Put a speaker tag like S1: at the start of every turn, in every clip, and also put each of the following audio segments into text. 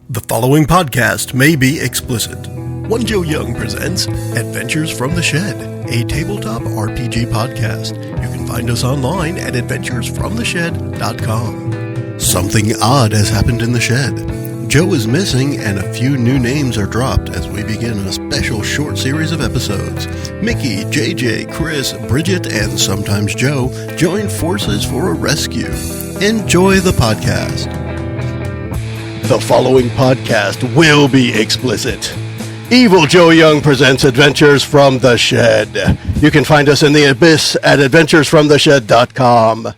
S1: The following podcast may be explicit. One Joe Young presents Adventures from the Shed, a tabletop RPG podcast. You can find us online at adventuresfromtheshed.com. Something odd has happened in the shed. Joe is missing and a few new names are dropped as we begin a special short series of episodes. Mickie, JJ, Chris, Bridget, and sometimes Joe join forces for a rescue. Enjoy the podcast. The following podcast will be explicit. Evil Joe Young presents Adventures from the Shed. You can find us in the abyss at adventuresfromtheshed.com.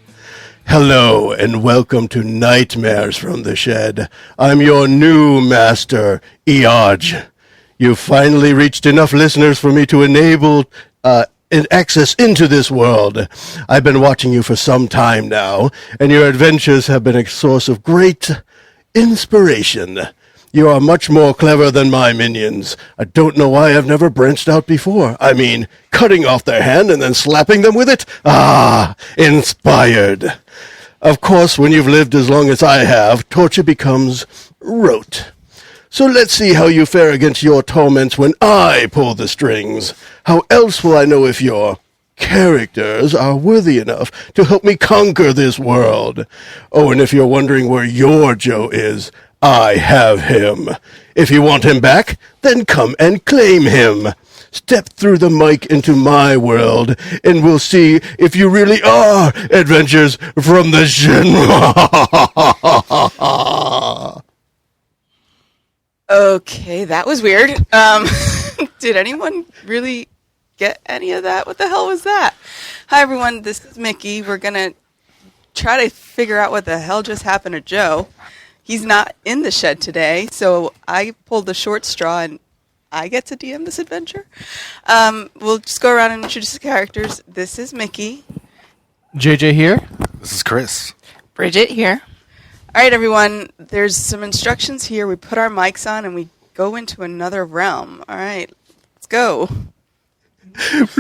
S1: Hello and welcome to Nightmares from the Shed. I'm your new master, Eoj. You've finally reached enough listeners for me to enable access into this world. I've been watching you for some time now, and your adventures have been a source of great inspiration. You are much more clever than my minions. I don't know why I've never branched out before. I mean, cutting off their hand and then slapping them with it? Ah, inspired. Of course, when you've lived as long as I have, torture becomes rote. So let's see how you fare against your torments when I pull the strings. How else will I know if your characters are worthy enough to help me conquer this world? Oh, and if you're wondering where your Joe is, I have him. If you want him back, then come and claim him. Step through the mic into my world, and we'll see if you really are Adventures from the Shed.
S2: Okay, that was weird. Did anyone really get any of that? What the hell was that? Hi, everyone. This is Mickie. We're going to try to figure out what the hell just happened to Joe. He's not in the shed today, so I pulled the short straw, and I get to DM this adventure. We'll just go around and introduce the characters. This is Mickie.
S3: JJ here.
S4: This is Chris.
S5: Bridget here.
S2: All right, everyone. There's some instructions here. We put our mics on, and we go into another realm. All right, let's go.
S5: Beep,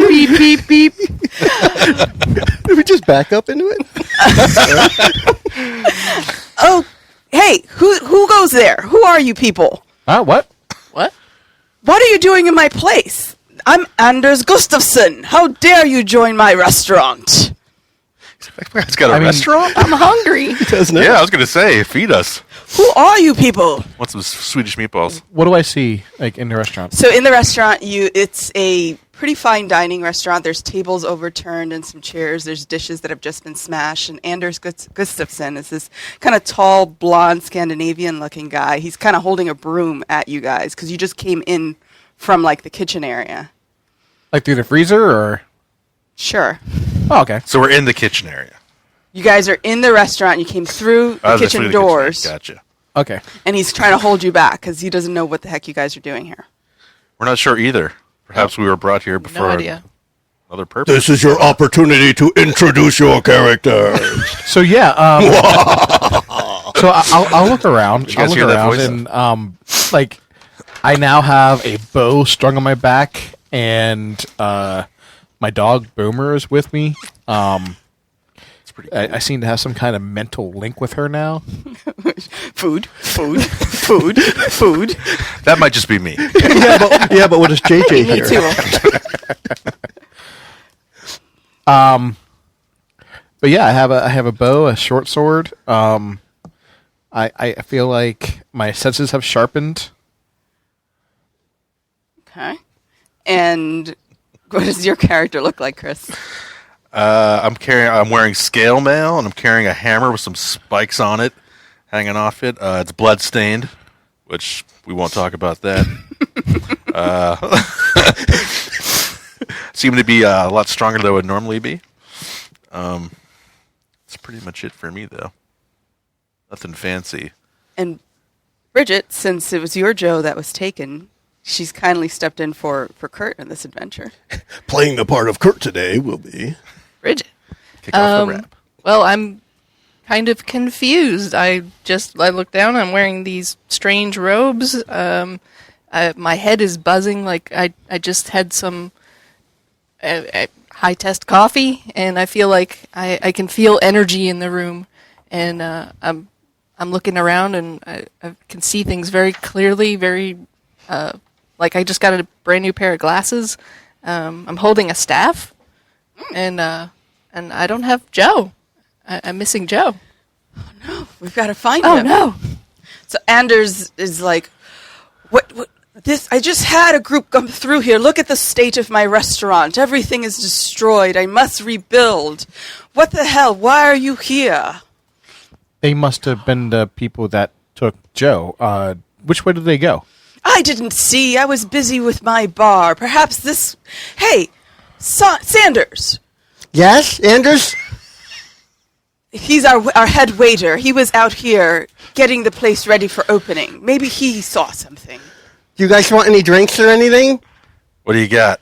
S5: beep, beep, beep.
S1: Did we just back up into it?
S2: Oh, hey, who goes there? Who are you people?
S3: What?
S5: What?
S2: What are you doing in my place? I'm Anders Gustafsson. How dare you join my restaurant?
S4: It's got a restaurant?
S5: I'm hungry.
S1: Doesn't it?
S4: Yeah, I was going to say, feed us.
S2: Who are you people?
S4: Want some Swedish meatballs?
S3: What do I see in the restaurant?
S2: So in the restaurant, it's a pretty fine dining restaurant. There's tables overturned and some chairs. There's dishes that have just been smashed. And Anders Gustafsson is this kind of tall, blonde, Scandinavian-looking guy. He's kind of holding a broom at you guys because you just came in from, like, the kitchen area.
S3: Like through the freezer, or?
S2: Sure.
S3: Oh, okay.
S4: So we're in the kitchen area.
S2: You guys are in the restaurant. You came through the kitchen doors.
S4: Gotcha.
S3: Okay.
S2: And he's trying to hold you back because he doesn't know what the heck you guys are doing here.
S4: We're not sure either. Perhaps we were brought here before
S5: idea.
S4: another purpose.
S1: This is your opportunity to introduce your characters.
S3: So yeah, so I'll look around.
S4: Did you guys
S3: I'll
S4: hear
S3: look
S4: that
S3: around
S4: voice?
S3: and like I now have a bow strung on my back, and my dog Boomer is with me.
S4: It's pretty cool.
S3: I seem to have some kind of mental link with her now.
S2: Food.
S4: That might just be me.
S1: but what is JJ
S2: Me
S1: here?
S2: too.
S3: But yeah, I have a bow, a short sword. I feel like my senses have sharpened.
S2: Okay. And what does your character look like, Chris?
S4: I'm wearing scale mail, and I'm carrying a hammer with some spikes on it, hanging off it. It's blood-stained, which we won't talk about that. Seem to be a lot stronger than I would normally be. That's pretty much it for me, though. Nothing fancy.
S2: And Bridget, since it was your Joe that was taken, she's kindly stepped in for Kurt in this adventure.
S1: Playing the part of Kurt today will be
S5: Bridget.
S4: Kick off the rap.
S5: Well, I'm kind of confused. I look down. I'm wearing these strange robes. My head is buzzing like I just had some high test coffee, and I feel like I can feel energy in the room, and I'm looking around and I can see things very clearly, very like I just got a brand new pair of glasses. I'm holding a staff, and I don't have Joe. I'm missing Joe.
S2: Oh no, we've got to find
S5: Oh
S2: him.
S5: no!
S2: So Anders is like, what? This? I just had a group come through here. Look at the state of my restaurant. Everything is destroyed. I must rebuild. What the hell? Why are you here?
S3: They must have been the people that took Joe. Which way did they go?
S2: I didn't see. I was busy with my bar. Perhaps this... Hey, Sanders.
S6: Yes, Anders?
S2: He's our head waiter. He was out here getting the place ready for opening. Maybe he saw something.
S6: Do you guys want any drinks or anything?
S4: What do you got?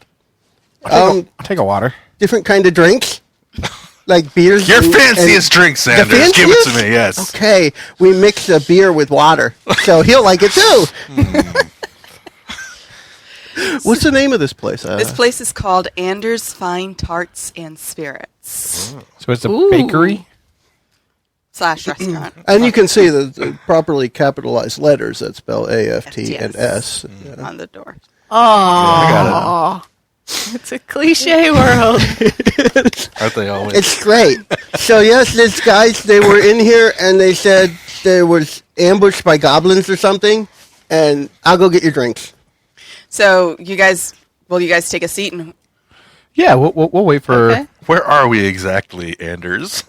S3: I'll take a water.
S6: Different kind of drinks? Like beers?
S4: Your
S6: and-
S4: fanciest drink, Sanders.
S6: fanciest?
S4: Give it to me, yes.
S6: Okay, we mix a beer with water, so he'll like it too.
S1: What's the name of this place?
S2: This place is called Anders Fine Tarts and Spirits
S3: So it's a
S5: Ooh.
S3: bakery?
S2: / restaurant.
S1: And you can see the properly capitalized letters that spell AFT and S.
S2: FTS on the door.
S5: Oh, it's a cliche world.
S4: Aren't they always?
S6: It's great. So yes, these guys, they were in here and they said there was ambushed by goblins or something, and I'll go get your drinks.
S2: So you guys take a seat and
S3: Yeah, we'll wait for...
S2: Okay.
S4: Where are we exactly, Anders?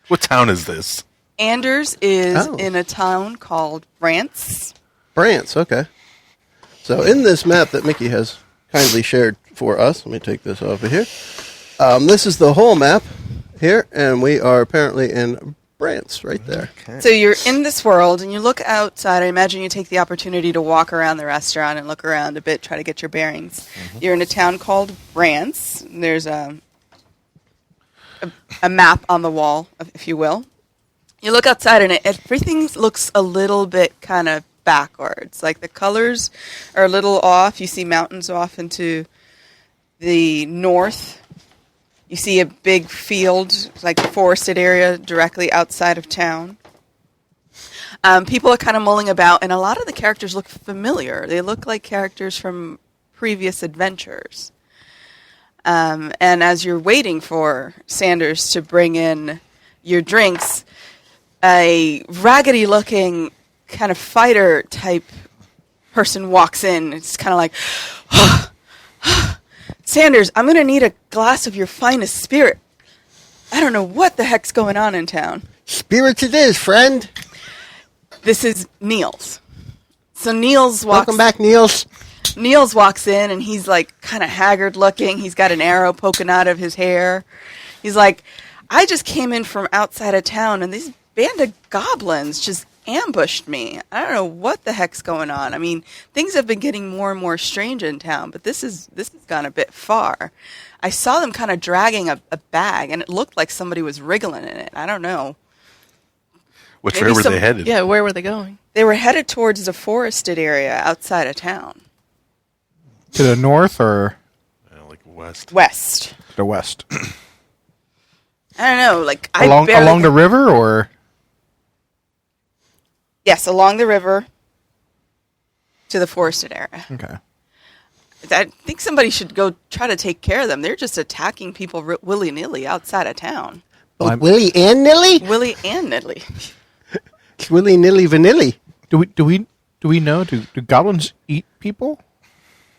S4: What town is this?
S2: Anders is
S1: Oh.
S2: in a town called Brantz.
S1: France, okay. So in this map that Mickie has kindly shared for us, let me take this off of here. This is the whole map here, and we are apparently in France right there.
S2: So you're in this world, and you look outside. I imagine you take the opportunity to walk around the restaurant and look around a bit, try to get your bearings. You're in a town called Brantz. There's a map on the wall, if you will. You look outside, and everything looks a little bit kind of backwards. Like the colors are a little off. You see mountains off into the north. You see a big field, like a forested area directly outside of town. People are kind of mulling about, and a lot of the characters look familiar. They look like characters from previous adventures. And as you're waiting for Sanders to bring in your drinks, a raggedy-looking kind of fighter-type person walks in. It's kind of like, Sanders, I'm going to need a glass of your finest spirit. I don't know what the heck's going on in town.
S6: Spirits it is, friend.
S2: This is Niels. So Niels walks...
S6: Welcome back, Niels.
S2: Niels walks in, and he's, like, kind of haggard-looking. He's got an arrow poking out of his hair. He's like, I just came in from outside of town, and this band of goblins just ambushed me. I don't know what the heck's going on. I mean, things have been getting more and more strange in town, but this has gone a bit far. I saw them kind of dragging a bag, and it looked like somebody was wriggling in it. I don't know.
S4: Which
S2: Maybe
S4: way were
S2: some-
S4: they headed?
S5: Yeah, where were they going?
S2: They were headed towards the forested area outside of town.
S3: To the north or
S4: Like west.
S2: West.
S3: the west?
S2: I don't know, like
S3: Along the river or...
S2: Yes, along the river to the forested area.
S3: Okay.
S2: I think somebody should go try to take care of them. They're just attacking people willy-nilly outside of town.
S6: Oh, Willy and Nilly?
S2: Willy and nilly.
S6: It's Willy Nilly Vanilly.
S3: Do we know? Do goblins eat people?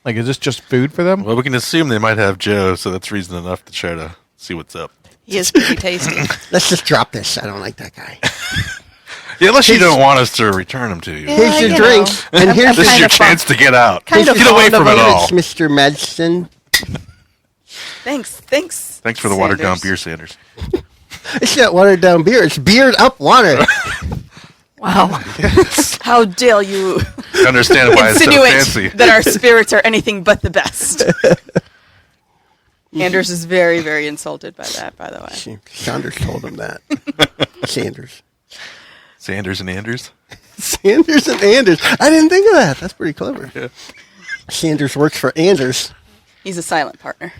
S3: Like, is this just food for them?
S4: Well, we can assume they might have Joe, so that's reason enough to try to see what's up.
S5: He is pretty tasty.
S6: Let's just drop this. I don't like that guy.
S4: Yeah, unless you don't want us to return them to you.
S5: Yeah.
S6: Here's your
S5: you
S6: drinks.
S5: know.
S6: And here's
S4: This is
S5: kind
S4: your
S5: of fun.
S4: chance to get out.
S5: Kind of
S4: Get away
S5: fond of
S4: from it
S5: them.
S4: all.
S6: It's Mr. Madsen.
S2: Thanks.
S4: Thanks for the watered down
S2: Sanders.
S4: beer, Sanders.
S6: It's not watered down beer. It's beard up water.
S5: Wow.
S2: How dare you
S4: I understand why it's so
S2: insinuate
S4: fancy.
S2: that our spirits are anything but the best. Anders is very, very insulted by that, by the way.
S6: Sanders told him that. Sanders.
S4: Sanders and Anders.
S6: Sanders and Anders. I didn't think of that. That's pretty clever.
S4: Yeah.
S6: Sanders works for Anders.
S2: He's a silent partner.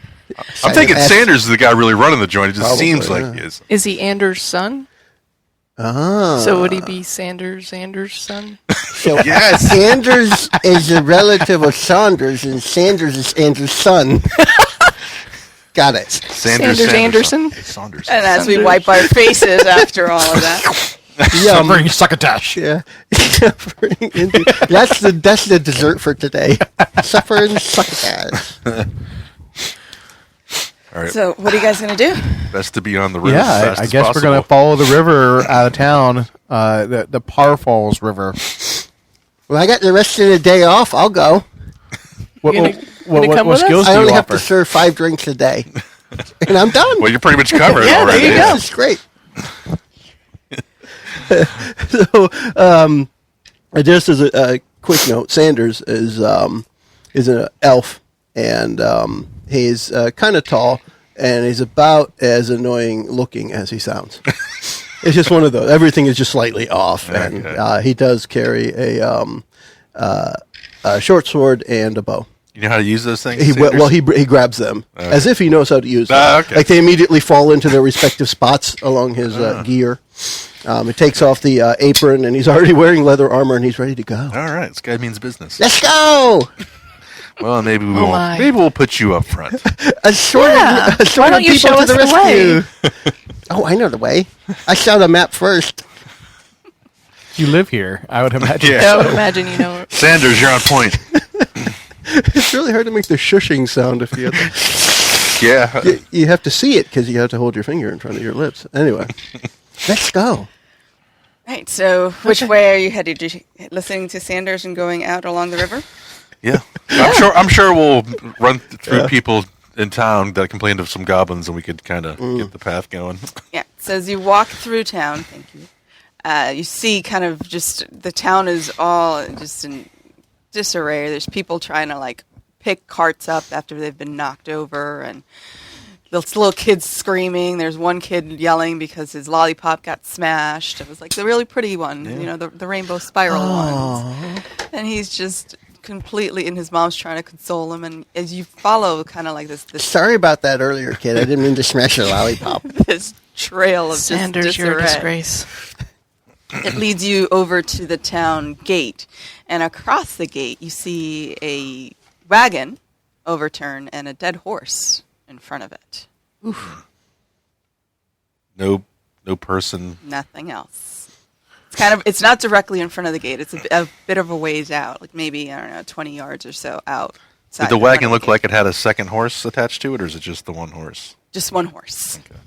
S4: I'm thinking
S6: S.
S4: Sanders is the guy really running the joint. It just
S1: Probably,
S4: seems like
S1: yeah.
S4: he is.
S5: Is he Anders' son?
S6: Ah.
S5: So would he be Sanders' son?
S6: So Sanders is a relative of Saunders, and Sanders is Andrew's son. Got it.
S5: Sanders Anderson?
S4: Saunders.
S2: And as we wipe our faces after all of that.
S3: Suffering succotash.
S6: Yeah. That's the dessert for today. Suffering succotash.
S4: All right.
S2: So what are you guys going to do?
S4: Best to be on the road.
S3: Yeah,
S4: as fast
S3: I
S4: as
S3: guess we're going to
S4: possible.
S3: follow the river out of town, the Par Falls River.
S6: Well, I got the rest of the day off. I'll go.
S3: What,
S5: gonna come with us?
S3: skills
S6: I
S3: do
S6: only
S3: you
S6: have
S3: offer?
S6: to serve 5 drinks a day. And I'm done.
S4: Well, you're pretty much covered
S5: Yeah, there
S4: already.
S5: you go.
S6: This is great. So, just as a quick note, Sanders is an elf, and he's kind of tall, and he's about as annoying looking as he sounds. It's just one of those. Everything is just slightly off, and he does carry a short sword and a bow.
S4: You know how to use those things?
S6: He
S4: Sanders?
S6: grabs them as if he knows how to use them.
S4: Okay.
S6: Like they immediately fall into their respective spots along his gear. He takes off the apron, and he's already wearing leather armor, and he's ready to go.
S4: All right, this guy means business.
S6: Let's go!
S4: Well, maybe we
S5: Oh
S4: won't.
S5: my.
S4: Maybe we'll put you up front.
S6: Assorted
S5: Why don't you
S6: people
S5: show
S6: to
S5: us
S6: the
S5: the way?
S6: rescue. Oh, I know the way. I saw the map first.
S3: You live here, I would imagine.
S4: Yeah.
S5: I would imagine you know.
S4: Sanders, you're on point.
S6: It's really hard to make the shushing sound if you have to.
S4: Yeah.
S6: You have to see it because you have to hold your finger in front of your lips. Anyway, let's go.
S2: Right, so which way are you headed? You listening to Sanders and going out along the river?
S4: Yeah. I'm sure we'll run through people in town that complained of some goblins, and we could kind of get the path going.
S2: Yeah. So as you walk through town, thank you. You see kind of just the town is all just in disarray. There's people trying to like pick carts up after they've been knocked over, and little kids screaming. There's one kid yelling because his lollipop got smashed. It was like the really pretty one, you know, the rainbow spiral ones. And he's just completely, and his mom's trying to console him. And as you follow kind of like this
S6: Sorry about that earlier, kid. I didn't mean to smash your lollipop.
S2: this trail of
S5: Sanders,
S2: just
S5: you're a
S2: disarray.
S5: disgrace.
S2: It leads you over to the town gate, and across the gate you see a wagon overturned and a dead horse in front of it.
S4: No person.
S2: Nothing else. It's not directly in front of the gate. It's a bit of a ways out, like maybe, I don't know, 20 yards or so out.
S4: Did the wagon look like it had a second horse attached to it, or is it just the one horse?
S2: Just one horse.
S4: Okay.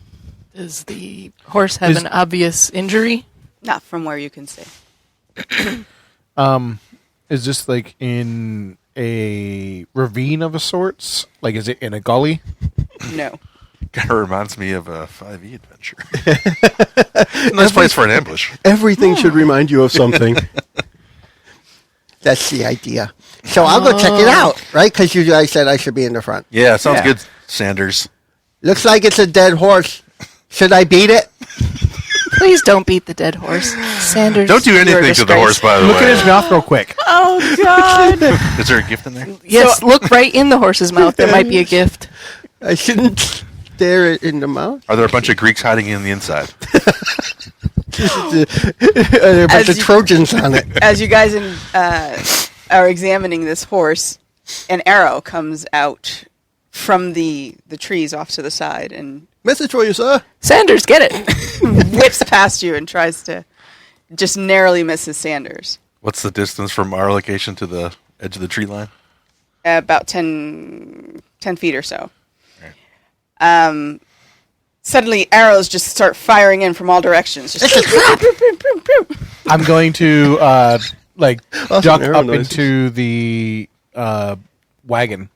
S5: Does the horse have an obvious injury?
S2: Not from where you can see.
S3: Is this like in a ravine of a sorts? Like, is it in a gully?
S2: No.
S4: Kind of reminds me of a 5e adventure. Nice place for an ambush.
S6: Everything should remind you of something. That's the idea. So I'll go check it out, right? Because you guys said I should be in the front.
S4: Yeah, sounds
S2: Yeah.
S4: good, Sanders.
S6: Looks like it's a dead horse. Should I beat it?
S5: Please don't beat the dead horse. Sanders,
S4: Don't do
S5: you're a
S4: anything to the
S5: disgrace.
S4: horse, by the
S3: Look
S4: way.
S3: at his mouth real quick.
S2: Oh, God.
S4: Is there a gift in there?
S5: Yes, look right in the horse's mouth. There might be a gift.
S6: I shouldn't stare it in the mouth.
S4: Are there a bunch of Greeks hiding in the inside?
S6: There are a bunch
S2: As
S6: of
S2: you-
S6: Trojans on it.
S2: As you guys are examining this horse, an arrow comes out from the trees off to the side and
S6: Message for you, sir.
S5: Sanders, get it.
S2: whips past you and tries to just narrowly misses Sanders.
S4: What's the distance from our location to the edge of the tree line?
S2: About 10 feet or so. Suddenly, arrows just start firing in from all directions. Just
S3: I'm going to duck
S6: arrow
S3: up
S6: noises.
S3: into the wagon.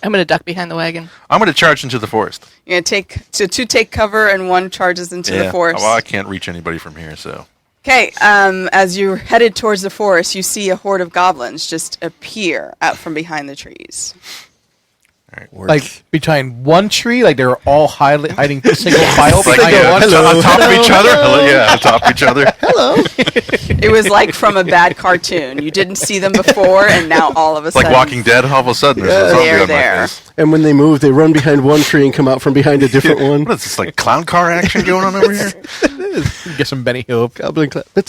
S5: I'm going to duck behind the wagon.
S4: I'm going to charge into the forest.
S2: You're gonna two take cover and one charges into the forest.
S4: Well, I can't reach anybody from here, so.
S2: Okay, as you're headed towards the forest, you see a horde of goblins just appear out from behind the trees.
S1: Works.
S3: Like behind one tree, like they were all hiding single file
S4: Like,
S3: behind
S4: yeah,
S3: one.
S4: on top of each other. Hello, yeah, on top of each other.
S2: It was like from a bad cartoon. You didn't see them before, and now all of a
S4: It's like
S2: sudden,
S4: Walking Dead. All of a sudden, there's a zombie
S2: They're
S4: on my
S2: there.
S4: face.
S6: And when they move, they run behind one tree and come out from behind a different one.
S4: What is this, like clown car action going on over here?
S3: Get some Benny Hill.
S6: Goblin clap.
S4: But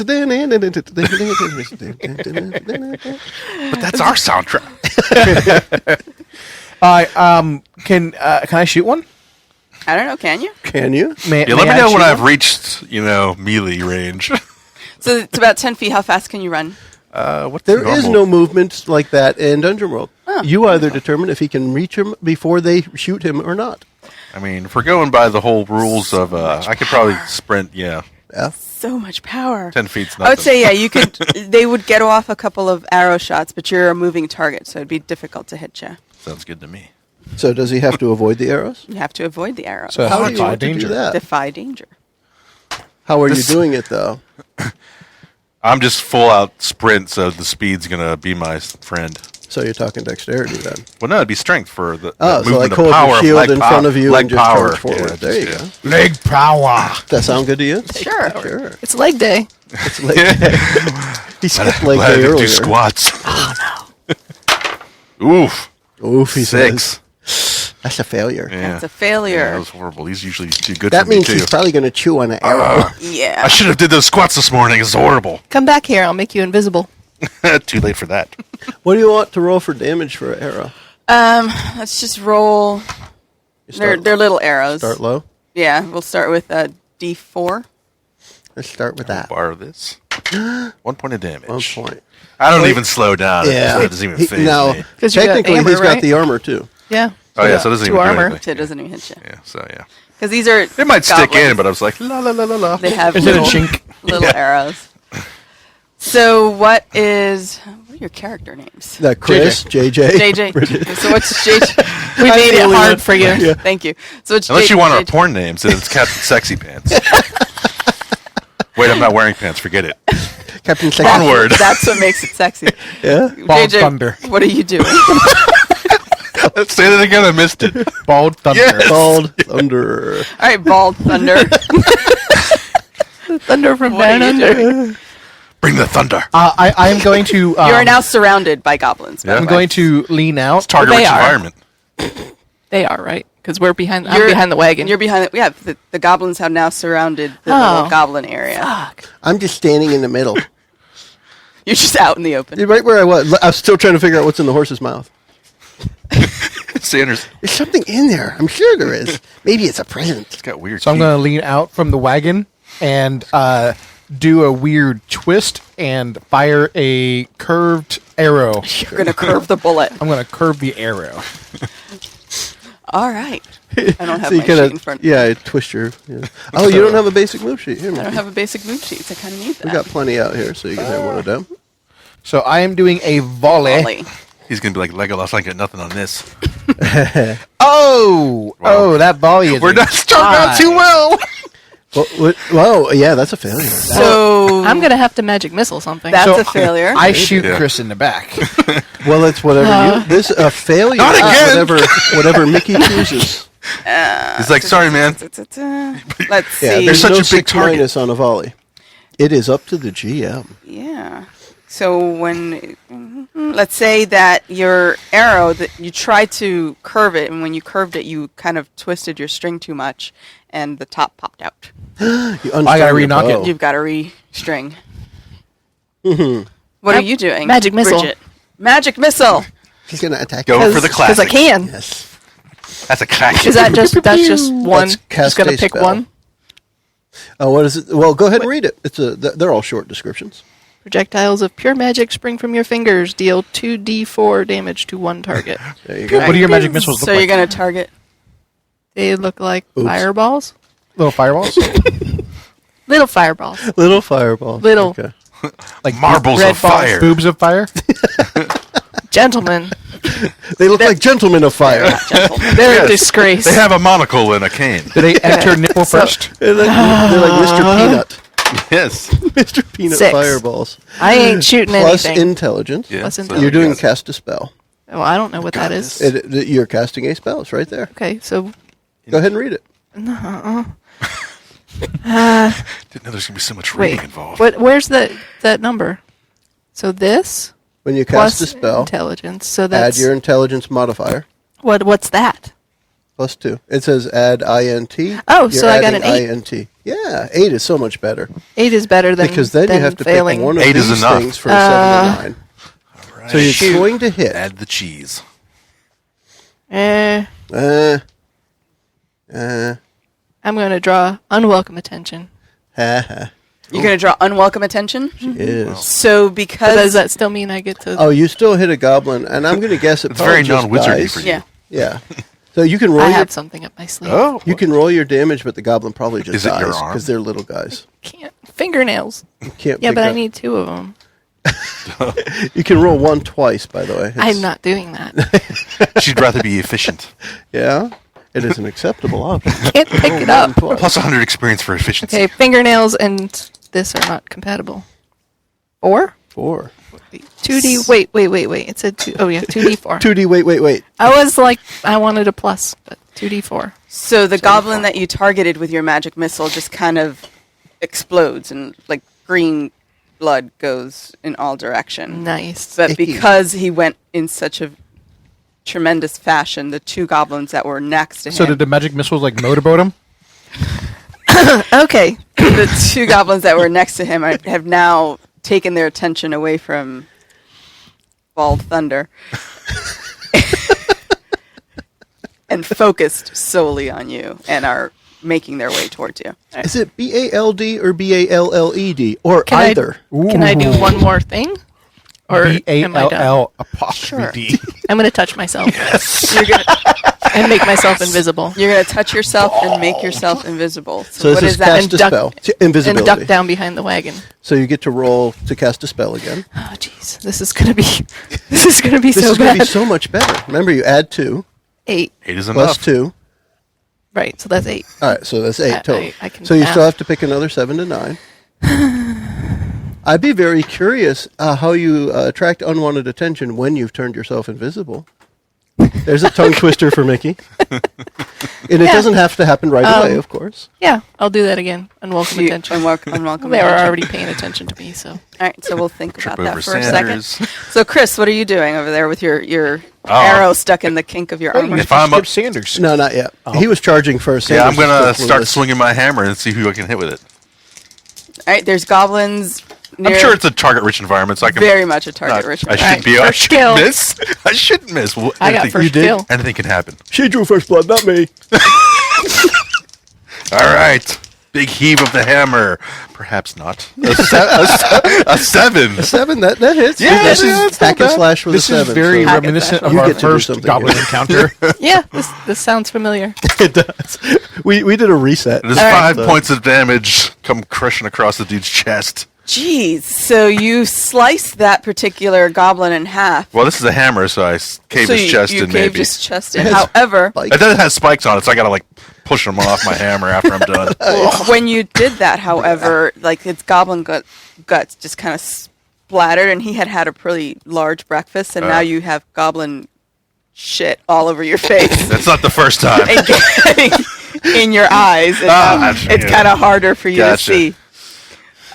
S4: that's our soundtrack.
S3: Can I shoot one?
S2: I don't know. Can you?
S6: Can you?
S3: May
S4: Yeah, let me
S3: I
S4: know when
S3: shoot
S4: I've
S3: one?
S4: reached, melee range.
S2: So it's about 10 feet. How fast can you run?
S4: What's
S6: There
S4: normal?
S6: is no movement like that in Dungeon World. You either determine if he can reach him before they shoot him or not.
S4: I mean, if we're going by the whole rules of, I could probably sprint,
S6: Yeah.
S2: So much power.
S4: 10 feet's nothing.
S2: I would say, yeah, you could. They would get off a couple of arrow shots, but you're a moving target, so it'd be difficult to hit you.
S4: Sounds good to me.
S6: So does he have to avoid the arrows?
S2: You have to avoid the arrows.
S3: So
S6: How
S3: how
S6: do you want to do
S3: danger?
S6: that?
S2: Defy danger.
S6: How are you doing it, though?
S4: I'm just full out sprint, so the speed's going to be my friend.
S6: So you're talking dexterity then.
S4: Well, no, it'd be strength for the
S6: Oh, so
S4: movement
S6: like
S4: of
S6: hold
S4: power.
S6: your
S4: of
S6: shield
S4: leg
S6: in
S4: pow-
S6: front of you
S4: leg
S6: and just
S4: power.
S6: charge forward.
S4: Yeah,
S6: There you
S4: just,
S6: go.
S3: Leg power.
S6: Does that sound good to you?
S2: Sure.
S6: Sure.
S5: It's leg day.
S6: It's leg day. He skipped leg
S4: Glad
S6: day
S4: I didn't
S6: earlier.
S4: do squats. Oh, no. Oof.
S6: Oof, he
S4: 6.
S6: says. That's a failure.
S4: Yeah.
S2: That's a failure.
S4: Yeah, that was horrible. He's usually too good
S6: That
S4: for me,
S6: means
S4: too.
S6: he's probably going to chew on an arrow.
S2: Yeah.
S4: I should have did those squats this morning. It's horrible.
S5: Come back here. I'll make you invisible.
S4: Too late for that.
S6: What do you want to roll for damage for an arrow?
S2: Let's just roll.
S6: You
S2: They're little arrows.
S6: Start low.
S2: Yeah, we'll start with D4.
S6: Let's start with that.
S4: Borrow this. 1 point of damage.
S6: 1 point.
S4: I don't even slow down.
S6: Yeah.
S4: It doesn't even phase
S6: Now,
S4: me.
S5: 'Cause you got
S6: technically,
S5: armor,
S6: he's got
S5: right?
S6: the armor, too.
S5: Yeah.
S4: Oh, yeah, so it doesn't
S5: Two
S4: even do
S5: armor.
S4: anything.
S2: So it doesn't even hit you.
S4: Yeah, so yeah.
S2: Because these are.
S4: It might stick
S2: goblins.
S4: in, but I was like, la la la la la.
S2: They have
S3: Is it a
S2: little,
S3: chink?
S2: little arrows. So what are your character names?
S6: Chris, JJ.
S2: JJ. So what's JJ?
S5: We made it hard for you.
S6: Yeah.
S2: Thank you. So it's
S4: Unless you want our
S2: JJ.
S4: porn names, then it's Captain Sexy Pants. Wait, I'm not wearing pants. Forget it.
S6: Captain Sexy.
S4: Onward.
S2: That's what makes it sexy.
S6: Yeah?
S3: Bald
S2: JJ,
S3: thunder.
S2: what are you doing?
S4: Say that again. I missed it.
S3: Bald thunder.
S4: Yes.
S6: Bald Thunder.
S2: All right, Bald Thunder.
S5: Thunder from
S2: What are
S5: down
S2: you
S5: under.
S2: doing?
S4: Bring the thunder.
S3: I am going to.
S2: You are now surrounded by goblins. by
S4: Yeah.
S2: the
S3: I'm
S2: way.
S3: going to lean out.
S4: Target
S5: They
S4: rich
S5: are.
S4: environment.
S5: They are, right? Because we're behind. I'm
S2: You're-
S5: behind the wagon.
S2: You're behind. Yeah, the goblins have now surrounded the
S5: Oh.
S2: little goblin area.
S5: Fuck.
S6: I'm just standing in the middle.
S2: You're just out in the open.
S6: Right where I was. I was still trying to figure out what's in the horse's mouth.
S4: Sanders.
S6: There's something in there. I'm sure there is. Maybe it's a present.
S4: It's got weird
S3: So I'm
S4: teeth.
S3: going to lean out from the wagon and do a weird twist and fire a curved arrow.
S2: You're going to curve the bullet.
S3: I'm going to curve the arrow.
S2: All right. I don't have
S6: So you
S2: my
S6: kinda-
S2: sheet in front.
S6: Yeah, twist your. Yeah. Oh, you don't have a basic move sheet. Here,
S2: I don't
S6: Mickie.
S2: have a basic move sheet. So I kind of need
S6: We
S2: that.
S6: got plenty out here, so you can have one of them.
S3: So I am doing a volley.
S2: Volley.
S4: He's going to be like Legolas. I get nothing on this.
S3: Oh,
S4: Wow.
S3: oh, that volley is.
S4: We're
S3: a
S4: not starting out
S3: five.
S4: too well.
S6: Whoa, yeah, that's a failure.
S2: So
S5: I'm gonna have to magic missile something.
S2: that's
S3: So
S2: a failure.
S3: I shoot
S4: Yeah.
S3: Chris in the back.
S6: Well, it's whatever you. This a failure.
S4: Not again!
S6: Whatever Mickie chooses.
S4: He's like, sorry, man.
S2: Let's
S6: Yeah,
S2: see.
S4: They're
S6: there's
S4: such
S6: no
S4: a big
S6: 6
S4: target.
S6: minus on a volley. It is up to the GM.
S2: Yeah. So when, let's say that your arrow, that you tried to curve it, and when you curved it, you kind of twisted your string too much, and the top popped out.
S6: You
S3: I gotta
S6: unstrung your
S3: re-knock it.
S6: bow.
S2: You've got to re-string. What are you doing?
S5: Magic missile.
S2: Bridget? Magic missile.
S6: He's gonna attack.
S4: Go
S6: you.
S4: for the
S5: Because I
S4: classic.
S5: can.
S6: Yes.
S4: That's a classic.
S5: Is that just that's just one?
S6: That's
S5: Just gonna
S6: cast a
S5: pick
S6: spell.
S5: one.
S6: Oh, what is it? Well, go ahead and read it. They're all short descriptions.
S5: Projectiles of pure magic spring from your fingers. Deal 2d4 damage to one target.
S6: There you go.
S3: What do your magic missiles look
S2: So
S3: like?
S2: you're going to target.
S5: They look like
S6: Oops.
S5: fireballs.
S3: Little fireballs?
S5: Little fireballs.
S6: Little fireball.
S5: Little.
S6: Okay.
S3: Like
S4: Marbles
S5: Red
S4: of
S5: balls.
S4: fire.
S3: boobs of fire?
S5: Gentlemen,
S6: They look like gentlemen of fire.
S5: they're a
S4: Yes.
S5: disgrace.
S4: They have a monocle and a cane.
S3: Do they enter nipple first?
S6: they're like Mr. Peanut.
S4: Yes.
S6: Mr. Peanut
S5: 6.
S6: fireballs.
S5: I ain't shooting
S6: Plus
S5: anything.
S6: intelligence.
S4: Yeah.
S5: Plus
S4: so
S5: intelligence.
S6: You're doing
S4: you got-
S6: cast a spell.
S5: Well, I don't know what that is.
S6: You're casting a spell. It's right there.
S5: Okay, so
S6: Go ahead and read it.
S4: Didn't know there's gonna be so much reading
S5: wait.
S4: involved.
S5: Where's that number? So this
S6: When you
S5: plus
S6: cast a spell,
S5: intelligence. So
S6: add
S5: that's
S6: your intelligence modifier.
S5: what's that?
S6: +2. It says add INT.
S5: Oh,
S6: You're
S5: so I got an
S6: adding
S5: 8.
S6: INT. Yeah, 8 is so much better.
S5: 8 is better than
S6: Because then
S5: than
S6: you have to
S5: failing.
S6: pick one of
S4: 8 is
S6: these
S4: enough.
S6: things for a 7 to 9.
S4: All right.
S6: So it's going to hit.
S4: Add the cheese.
S5: Eh,
S6: Uh,
S5: I'm going to draw unwelcome attention.
S6: ha.
S2: You're going to draw unwelcome attention?
S6: Is.
S2: So
S5: But
S2: because...
S5: does that still mean I get to?
S6: Oh, you still hit a goblin, and I'm going to guess it
S4: It's
S6: probably
S4: very
S6: just
S4: non-wizardy
S6: dies.
S4: for you.
S2: Yeah.
S6: Yeah. So you can roll
S5: I
S6: your
S5: have something up my sleeve.
S4: Oh,
S6: you can roll your damage, but the goblin probably just
S4: Is it your
S6: dies
S4: arm?
S6: because they're little guys.
S5: Can't fingernails.
S6: You can't.
S5: Yeah,
S6: pick
S5: but I
S6: up-
S5: need 2 of them.
S6: You can roll one twice, by the way.
S5: I'm not doing that.
S4: she'd rather be efficient.
S6: Yeah, it is an acceptable option.
S5: Can't pick it up.
S4: Plus 100 experience for efficiency.
S5: Okay, fingernails and this are not compatible. 4?
S6: 4.
S5: 2D. Wait. It said 2. Oh yeah, 2D4.
S6: 2D. Wait.
S5: I was like, I wanted a plus, but 2D4.
S2: So the goblin that you targeted with your magic missile just kind of explodes and like green blood goes in all directions.
S5: Nice.
S2: But because he went in such a tremendous fashion, the 2 goblins that were next to him...
S3: So did the magic missiles like motorboat him?
S2: Okay. The 2 goblins that were next to him have now taken their attention away from Bald Thunder and focused solely on you and are making their way towards you.
S6: Is it BALD or BALLED or
S5: Can
S6: either?
S5: Can I do one more thing? Or am I done?
S3: BALL apostrophe D.
S5: I'm going to touch myself. And make myself invisible.
S2: You're going to touch yourself and make yourself invisible.
S6: So
S2: what
S6: this
S2: is
S6: is
S2: that?
S6: cast
S5: And
S6: a
S5: duck-
S6: spell.
S5: And
S6: Invisibility.
S5: duck down behind the wagon.
S6: So you get to roll to cast a spell again.
S5: Oh, jeez. This is going to be
S6: This
S5: so
S6: is going to
S5: bad.
S6: be so much better. Remember, you add 2
S5: 8.
S4: 8 is
S6: plus
S4: enough.
S6: 2.
S5: Right, so that's 8.
S6: All right, so that's 8 total.
S5: I can
S6: So you
S5: math.
S6: still have to pick another 7 to 9. I'd be very curious how you attract unwanted attention when you've turned yourself invisible. There's a tongue twister for Mickie. And it
S5: Yeah.
S6: doesn't have to happen right away, of course.
S5: Yeah, I'll do that again. Unwelcome
S2: You-
S5: attention.
S2: unwelcome
S5: They were
S2: attention.
S5: already paying attention to me, so.
S2: All right, so we'll think
S4: Trip
S2: about that
S4: over
S2: for a
S4: Sanders.
S2: second. So, Chris, what are you doing over there with your arrow stuck in the kink of your armor?
S4: If I'm up,
S3: Sanders.
S6: No, not yet. He was charging first.
S4: yeah, I'm
S6: Sanders
S4: gonna
S6: was
S4: start
S6: clueless.
S4: swinging my hammer and see who I can hit with it.
S2: All right, there's goblins near...
S4: I'm sure it's a target-rich environment, so I can.
S2: very much a target-rich
S4: I
S2: environment.
S4: shouldn't be. I
S5: First
S4: shouldn't
S5: kill.
S4: miss. I shouldn't miss. Well,
S5: I got
S4: anything-
S5: first
S6: did?
S5: kill.
S4: Anything can happen.
S6: She drew first blood, not me.
S4: All right. Big heave of the hammer. Perhaps not. A 7.
S6: 7, that hits.
S4: Yeah,
S6: this
S4: yeah,
S6: is
S4: it's not
S6: hack and
S4: bad.
S6: slash with
S3: This
S6: a 7.
S3: is very
S6: so
S3: reminiscent of
S6: You
S3: our
S6: get to do
S3: first
S6: something
S3: goblin
S6: here.
S3: encounter.
S5: Yeah, this sounds familiar.
S6: It does. We did a reset.
S4: There's
S5: All right.
S4: 5 points of damage come crushing across the dude's chest.
S2: Jeez, so you slice that particular goblin in half.
S4: Well, this is a hammer, so I caved
S2: So
S4: his chest
S2: you
S4: in
S2: caved
S4: maybe.
S2: his chest in.
S6: It has
S2: However,
S6: spikes.
S4: It doesn't have spikes on it, so I gotta like push them off my hammer after I'm done.
S2: when you did that, however, like its goblin guts just kind of splattered, and he had a pretty large breakfast, and now you have goblin shit all over your face
S4: That's not the first time.
S2: and getting in your eyes. And it's
S4: yeah.
S2: kind of harder for you
S4: Gotcha.
S2: to see.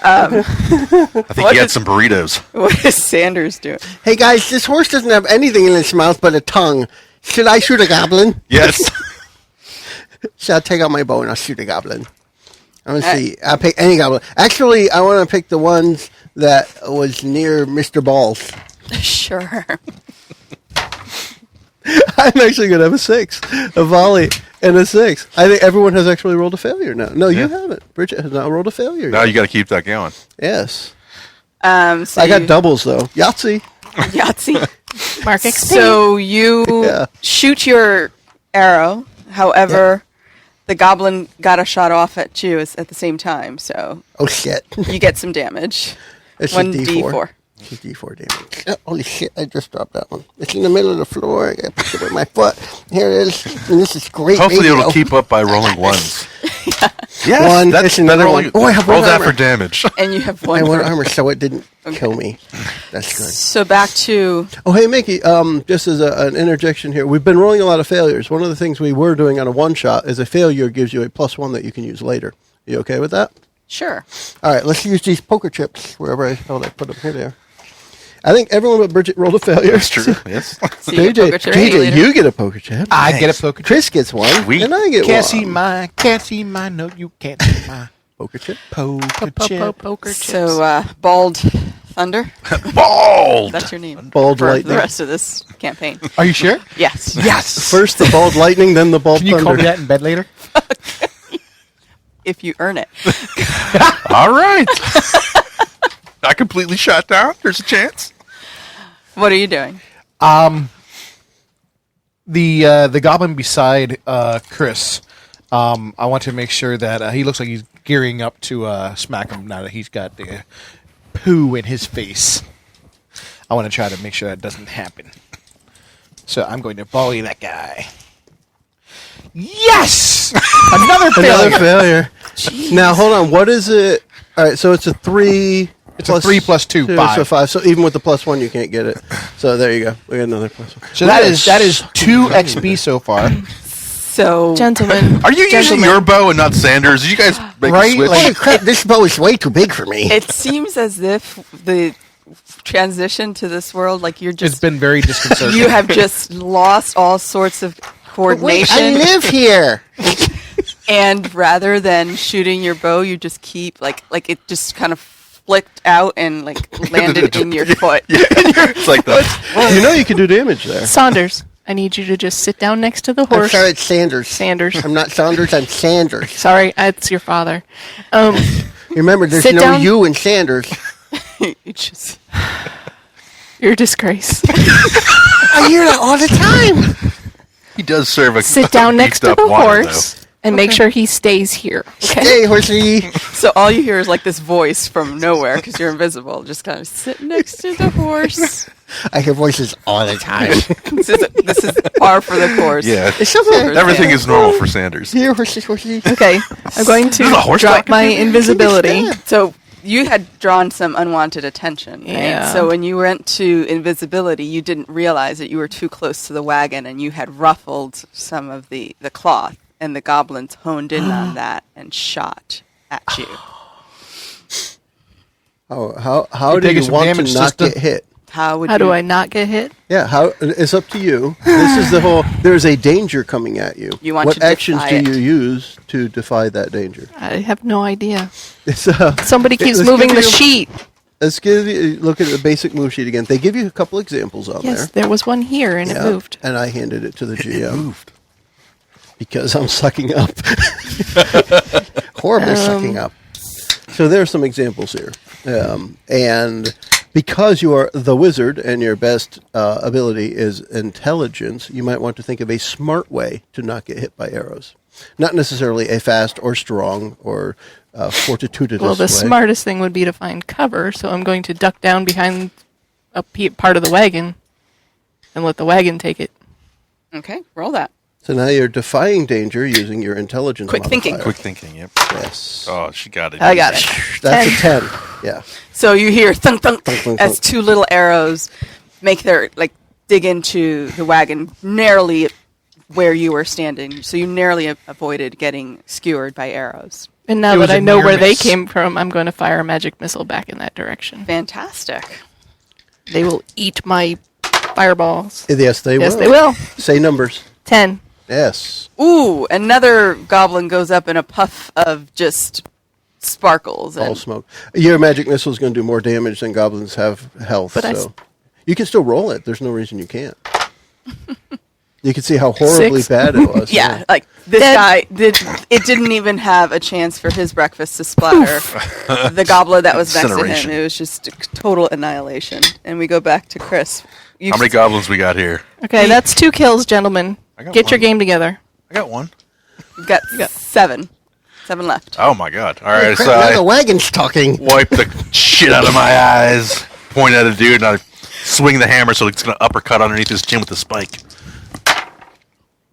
S4: I think
S2: What
S4: he had
S2: is-
S4: some burritos.
S2: What is Sanders doing?
S6: Hey guys, this horse doesn't have anything in its mouth but a tongue. Should I shoot a goblin?
S4: Yes.
S6: So I'll take out my bow and I'll shoot a goblin. I want to see. I'll pick any goblin. Actually, I want to pick the ones that was near Mr. Balls.
S2: Sure.
S6: I'm actually going to have a 6, a volley, and a 6. I think everyone has actually rolled a failure now. No, you haven't. Bridget has not rolled a failure
S4: Now
S6: yet.
S4: you got to keep that going.
S6: Yes.
S2: So
S6: I got
S2: you-
S6: doubles, though. Yahtzee.
S2: Yahtzee.
S5: Mark XP.
S2: So you
S6: Yeah.
S2: shoot your arrow. However, the goblin got a shot off at you at the same time. So
S6: Oh, shit.
S2: you get some damage.
S6: It's
S2: One
S6: a D4.
S2: D4.
S6: It's a D4 damage. Oh, holy shit, I just dropped that one. It's in the middle of the floor. I got to pick it with my foot. Here it is. And this is great
S4: Hopefully
S6: radio.
S4: it'll keep up by rolling ones. Yes,
S6: One,
S4: that's
S6: it's another
S4: rolling.
S6: one. Oh, I have one
S4: Rolls that
S6: armor.
S4: for damage.
S2: And you have
S6: I
S2: one.
S6: have one
S2: for-
S6: armor, so it didn't kill me. That's good.
S2: So back to
S6: Oh, hey, Mickie, just as an interjection here, we've been rolling a lot of failures. One of the things we were doing on a one-shot is a failure gives you a +1 that you can use later. You okay with that?
S2: sure.
S6: All right, let's use these poker chips wherever I put them. Here they are. I think everyone but Bridget rolled a failure.
S4: That's true. Yes.
S2: So you get
S6: JJ,
S2: poker chip
S6: JJ,
S2: later.
S6: you get a poker chip.
S3: I get a poker chip.
S6: Chris gets one,
S4: Sweet.
S6: and I get
S3: Can't
S6: one.
S3: see mine. Can't see mine. No, you can't see mine.
S6: Poker chip.
S3: Poker chip.
S5: Poker chips.
S2: So Bald Thunder.
S4: Bald.
S2: That's your name.
S6: Bald
S2: for
S6: Lightning.
S2: the rest of this campaign.
S3: Are you sure?
S2: Yes.
S3: Yes.
S6: First the bald lightning, then the bald
S3: Can you
S6: thunder.
S3: call me that in bed later?
S2: If you earn it.
S4: All right. Not completely shot down. There's a chance.
S2: What are you doing?
S3: The goblin beside Chris. I want to make sure that he looks like he's gearing up to smack him now that he's got the poo in his face. I want to try to make sure that doesn't happen. So I'm going to volley that guy. Yes! Another
S6: Another
S3: failure.
S6: failure. Now hold on. What is it? All right, so it's a 3.
S3: It's a 3 plus 2, 5.
S6: So 5. So even with the +1, you can't get it. So there you go. We got another +1.
S3: So that is 2 XP so far.
S2: So
S5: Gentlemen.
S4: Are you using
S5: Gentlemen.
S4: your bow and not Sanders? Did you guys make
S3: Right,
S4: a switch?
S3: like-
S6: Holy crap, this bow is way too big for me.
S2: it seems as if the transition to this world, like you're
S3: It's
S2: just
S3: been very disconcerting.
S2: you have just lost all sorts of coordination.
S6: I live here.
S2: And rather than shooting your bow, you just keep like it just kind of flicked out and like landed in your foot.
S4: It's like that.
S6: You know you can do damage there.
S5: Saunders, I need you to just sit down next to the
S6: I'm
S5: horse.
S6: sorry, it's Sanders.
S5: Sanders.
S6: I'm not Saunders, I'm Sanders.
S5: Sorry, it's your father.
S6: Remember, there's
S5: Sit
S6: no
S5: down.
S6: you in Sanders.
S2: You just
S5: You're a disgrace.
S6: I hear that all the time.
S4: He does serve a
S5: Sit down next to
S4: beefed
S5: the
S4: up wine,
S5: horse and make sure he stays here. Okay.
S6: Hey, horsey.
S2: so all you hear is like this voice from nowhere because you're invisible, just kind of sit next to the horse.
S6: I hear voices all the time.
S2: This is par for the course.
S4: though. Yeah.
S6: It's okay.
S4: Everything is normal for Sanders.
S6: Here, horsey, horsey.
S5: Okay. I'm going to
S4: There's a horse
S5: drop
S4: talking
S5: my
S4: to me?
S5: invisibility.
S2: So you had drawn some unwanted attention, right?
S5: Yeah.
S2: So when you went to invisibility, you didn't realize that you were too close to the wagon and you had ruffled some of the cloth, and the goblins honed in on that and shot at you.
S6: Oh, how
S3: You're
S6: do
S3: taking
S6: you
S3: some
S6: want to
S3: damage,
S6: not
S3: sister.
S6: get hit?
S2: How
S5: How do I not get hit?
S6: Yeah, how it's up to you. This is the whole. There's a danger coming at you.
S2: You want
S6: what
S2: to
S6: actions
S2: defy
S6: do
S2: it.
S6: you use to defy that danger?
S5: I have no idea.
S6: It's
S5: Somebody keeps
S6: let's
S5: moving
S6: give
S5: the
S6: you-
S5: sheet.
S6: Let's look at the basic move sheet again. They give you a couple examples on
S5: Yes,
S6: there.
S5: there was one here and it
S6: Yeah,
S5: moved.
S6: and I handed it to the GM because I'm sucking up, horribly sucking up. So there are some examples here, and because you are the wizard and your best ability is intelligence, you might want to think of a smart way to not get hit by arrows. Not necessarily a fast or strong or fortitudinous
S5: Well, the
S6: way.
S5: smartest thing would be to find cover, so I'm going to duck down behind a part of the wagon and let the wagon take it.
S2: Okay, roll that.
S6: So now you're defying danger using your intelligence
S2: Quick thinking.
S6: modifier.
S4: Quick thinking, yep.
S6: Yes.
S4: Oh, she got it.
S2: I got it.
S6: That's a 10. Yeah.
S2: So you hear thunk thunk
S6: Thunk, thunk,
S2: as
S6: thunk.
S2: two little arrows make their dig into the wagon, narrowly where you were standing. So you narrowly avoided getting skewered by arrows.
S5: And now
S3: It was
S5: that I
S3: a
S5: know
S3: near
S5: where they
S3: miss.
S5: came from, I'm going to fire a magic missile back in that direction.
S2: Fantastic.
S5: They will eat my fireballs.
S6: Yes, they will.
S5: Yes, they will.
S6: Say numbers.
S5: 10.
S6: Yes.
S2: Ooh, another goblin goes up in a puff of just sparkles.
S6: All
S2: And
S6: smoke. Your magic missile is going to do more damage than goblins have health.
S5: But I
S6: so you can still roll it. There's no reason you can't. You can see how horribly
S5: 6.
S6: bad it was.
S2: yeah, like this
S5: Dead.
S2: guy didn't even have a chance for his breakfast to splatter the goblin that was next to him.
S4: Incineration.
S2: It was just a total annihilation. And we go back to Chris.
S4: How many goblins we got here?
S5: Okay, that's 2 kills, gentlemen.
S4: I got
S5: Get your
S4: one.
S5: game together.
S4: I got one.
S2: You've got 7. 7 left.
S4: Oh my god. All right,
S6: Crap,
S4: so
S6: now the
S4: I
S6: wagon's talking.
S4: wipe the shit out of my eyes, point at a dude, and I swing the hammer so it's going to uppercut underneath his chin with the spike.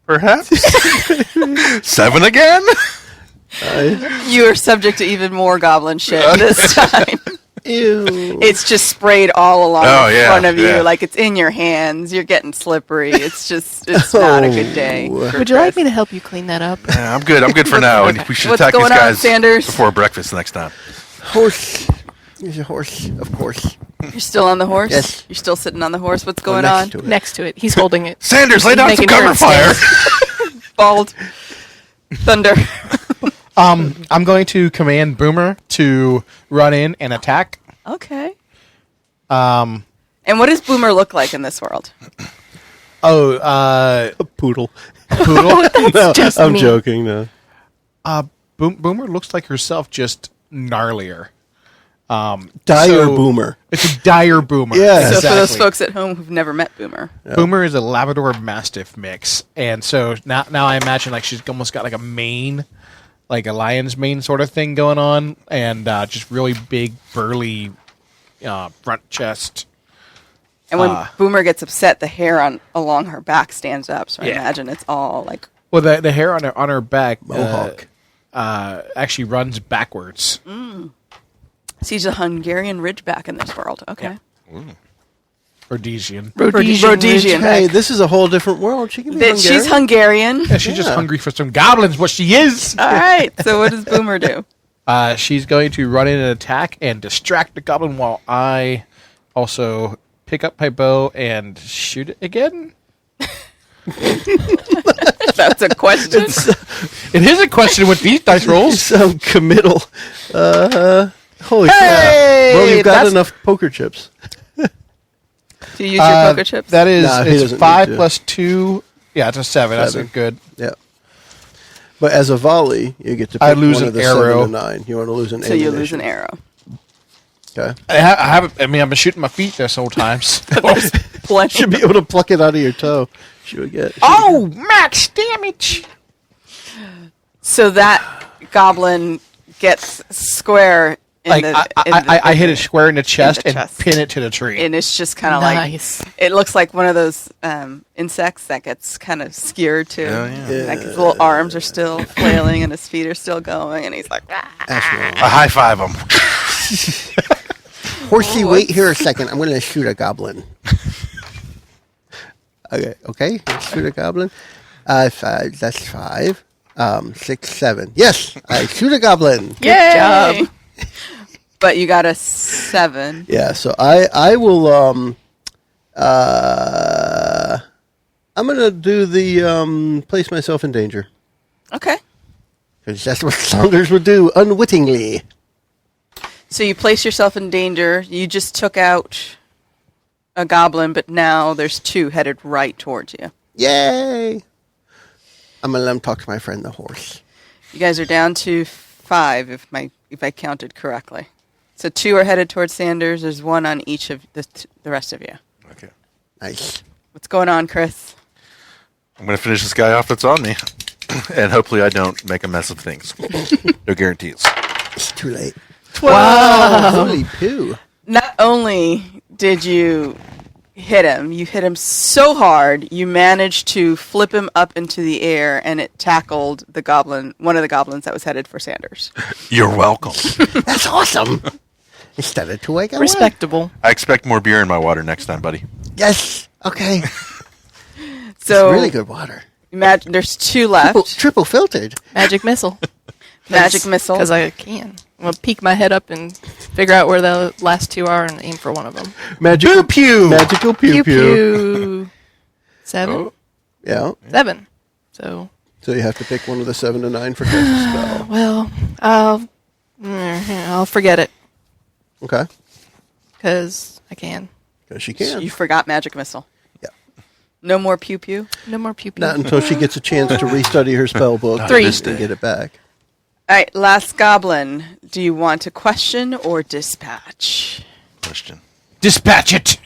S4: Perhaps? 7 again?
S2: You are subject to even more goblin shit this time.
S6: Ew.
S2: It's just sprayed all along
S4: Oh,
S2: in
S4: yeah,
S2: front of you,
S4: yeah.
S2: like it's in your hands. You're getting slippery. It's not a good day. for
S5: Would you like
S2: Chris.
S5: me to help you clean that up?
S4: Yeah, I'm good. I'm good for now. And we should
S2: What's
S4: attack these
S2: going on,
S4: guys
S2: Sanders?
S4: before breakfast next time.
S6: Horse. There's a horse, of course.
S2: You're still on the horse?
S6: Yes.
S2: You're still sitting on the horse? What's going
S6: next
S2: on?
S6: to it.
S5: Next to it. He's holding it.
S4: Sanders, lay down some
S5: Making sure
S4: cover
S5: it
S4: fire.
S5: stays.
S2: Bald. Thunder.
S3: I'm going to command Boomer to run in and attack.
S2: Okay. And what does Boomer look like in this world?
S6: A poodle.
S3: Poodle.
S6: No,
S5: just
S6: I'm
S5: me.
S6: joking. No.
S3: Boomer looks like herself, just gnarlier.
S6: Dire Boomer.
S3: It's a dire Boomer.
S6: Yeah.
S2: So for those
S3: Exactly.
S2: folks at home who've never met Boomer.
S3: Boomer is a Labrador Mastiff mix, and so now I imagine like she's almost got like a mane, like a lion's mane sort of thing going on, and just really big, burly front chest.
S2: And when Boomer gets upset, the hair along her back stands up. So I
S3: Yeah.
S2: imagine it's all like...
S3: Well, the hair on her back
S6: Mohawk.
S3: actually runs backwards.
S2: She's a Hungarian Ridgeback in this world. Okay.
S3: Rhodesian.
S2: Rhodesian.
S6: Hey, this is a whole different world. She can be Hungarian.
S2: She's Hungarian.
S3: Yeah, she's just hungry for some goblins. What she is.
S2: All right. So what does Boomer do?
S3: She's going to run in and attack and distract the goblin while I also pick up my bow and shoot it again.
S2: That's a question.
S3: It is a question with these dice
S6: You
S3: rolls.
S6: sound committal. Holy
S3: Hey,
S6: crap. Well, you've got
S3: that's-
S6: enough poker chips.
S2: Do you use your poker chips?
S3: That is,
S6: No, he
S3: it's
S6: doesn't
S3: 5
S6: need to.
S3: plus 2. Yeah, it's a 7. That's
S6: Seven.
S3: good.
S6: Yeah. But as a volley, you get to pick
S3: I lose
S6: one
S3: an
S6: of the
S3: arrow.
S6: 7 to 9. You want to lose an
S2: So you lose an
S6: ammunition.
S2: arrow.
S6: Okay.
S3: I've been shooting my feet this whole time. So.
S2: Plenty.
S6: Should be able to pluck it out of your toe. She would get.
S3: Oh, max damage.
S2: So that goblin gets square in
S3: Like,
S2: the...
S3: I hit it square in the chest and
S2: chest.
S3: pin it to the tree.
S2: And it's just kind of
S5: Nice.
S2: like... It looks like one of those insects that gets kind of skewered too.
S4: Yeah, yeah.
S2: Like his little arms are still flailing and his feet are still going and he's like... "Ah."
S6: That's wrong.
S4: I high five him.
S6: Horsey, wait here a second. I'm going to shoot a goblin. Okay. Let's shoot a goblin. 5. That's 5. 6, 7. Yes, I shoot a goblin.
S2: Good job. But you got a 7.
S6: Yeah. So I will. I'm going to do the place myself in danger
S2: Okay.
S6: because that's what Saunders would do unwittingly.
S2: So you place yourself in danger. You just took out a goblin, but now there's 2 headed right towards you.
S6: Yay! I'm going to let him talk to my friend the horse.
S2: You guys are down to 5, if I counted correctly. So 2 are headed towards Sanders. There's 1 on each of the rest of you.
S4: Okay.
S6: Nice.
S2: What's going on, Chris?
S4: I'm going to finish this guy off that's on me. And hopefully I don't make a mess of things. No guarantees.
S6: It's too late.
S2: 12.
S6: Holy poo.
S2: Not only did you hit him, you hit him so hard, you managed to flip him up into the air, and it tackled the goblin, one of the goblins that was headed for Sanders.
S4: You're welcome.
S6: That's awesome. Instead of 2, I got 1.
S5: Respectable.
S4: I expect more beer in my water next time, buddy.
S6: Yes. Okay.
S2: So
S6: It's really good water.
S2: imagine there's 2 left.
S6: Triple filtered.
S5: Magic missile.
S2: Magic missile.
S5: Because I can. I'm going to peek my head up and figure out where the last 2 are and aim for one of them.
S6: Magical
S3: pew.
S6: Magical pew pew.
S5: 7?
S4: Oh.
S6: Yeah.
S5: 7. So,
S6: So you have to pick one of the 7 to 9 for cast a spell.
S5: well, I'll forget it
S6: Okay.
S5: because I can.
S6: Because she can.
S2: You forgot magic missile.
S6: Yeah.
S2: No more pew pew.
S5: No more pew pew.
S6: Not until she gets a chance to restudy her spell book.
S4: Not
S5: 3.
S4: this
S6: And
S4: day.
S6: get it back.
S2: All right, last goblin. Do you want to question or dispatch?
S4: Question.
S3: Dispatch it.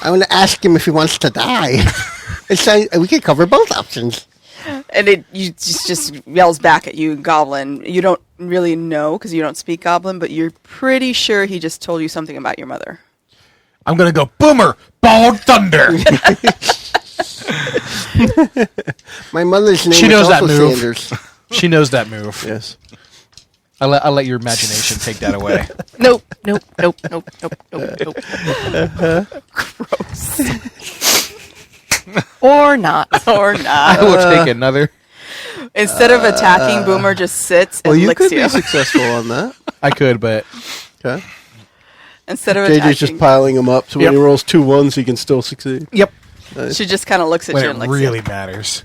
S6: I'm going to ask him if he wants to die. We can cover both options.
S2: And it just yells back at you, goblin. You don't really know because you don't speak goblin, but you're pretty sure he just told you something about your mother.
S3: I'm going to go Boomer, Bald Thunder.
S6: My mother's name
S3: She
S6: is
S3: knows that
S6: also
S3: move.
S6: Sanders.
S3: She knows that move.
S6: Yes.
S3: I'll let your imagination take that away.
S5: Nope.
S2: Gross.
S5: Or not.
S2: Or
S3: I
S2: not.
S3: will take another.
S2: Instead of attacking, Boomer just sits and
S6: Well, you
S2: licks
S6: could
S2: you.
S6: be successful on that.
S3: I could, but
S6: Okay.
S2: Instead of
S6: JJ's
S2: attacking,
S6: just piling them up, so when
S3: Yep.
S6: he rolls 2 1s, he can still succeed.
S3: yep.
S2: she just kind of looks at
S3: When
S2: you
S3: it
S2: and licks
S3: really
S2: you.
S3: matters.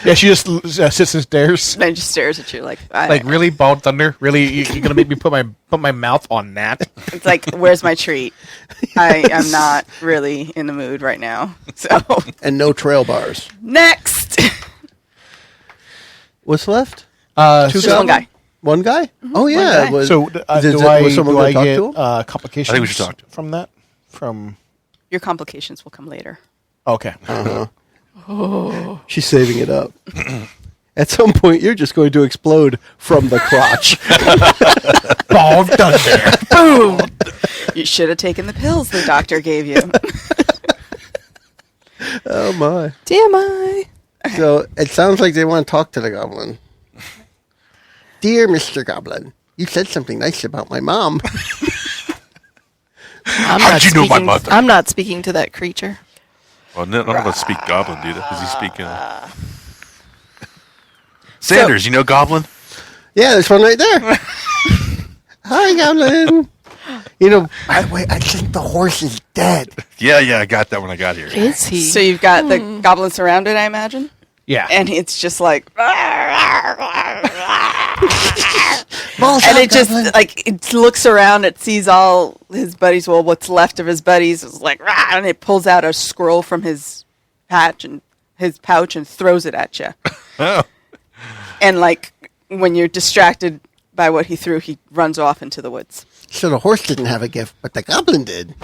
S3: Yeah, she just sits and stares.
S2: And then just stares at you like,
S3: Like, really, Bald Thunder? Really, you're gonna make me put my mouth on that?
S2: It's like, where's my treat? I am not really in the mood right now. So
S6: And no trail bars.
S2: next,
S6: What's left?
S2: just one guy.
S6: One guy? Oh, yeah.
S2: guy.
S6: Was,
S3: So,
S6: was someone
S3: do
S6: gonna
S3: I
S6: talk
S3: get
S6: to him?
S3: complications
S4: I think we should talk to him.
S3: from that? From
S2: Your complications will come later.
S3: okay.
S6: She's saving it up. At some point, you're just going to explode from the crotch.
S3: Bald Thunder.
S5: Boom.
S2: You should have taken the pills the doctor gave you.
S6: Oh, my.
S5: Damn I.
S6: So it sounds like they want to talk to the goblin. Dear Mr. Goblin, you said something nice about my mom.
S4: How did you know my mother?
S5: I'm not speaking to that creature.
S4: Well, none of us speak Goblin, do they? Does he speak? Sanders, you know Goblin?
S6: Yeah, there's one right there. Hi, Goblin. You know, I think the horse is dead.
S4: Yeah, I got that when I got here.
S5: Is he?
S2: So you've got the goblin surrounded, I imagine,
S3: Yeah.
S2: and it's just like,
S6: Bullshit,
S2: and it just
S6: Goblin.
S2: like it looks around, it sees all his buddies. Well, what's left of his buddies is like, "Rah," and it pulls out a scroll from his pouch and throws it at you.
S4: Oh.
S2: And like when you're distracted by what he threw, he runs off into the woods.
S6: So the horse didn't have a gift, but the goblin did.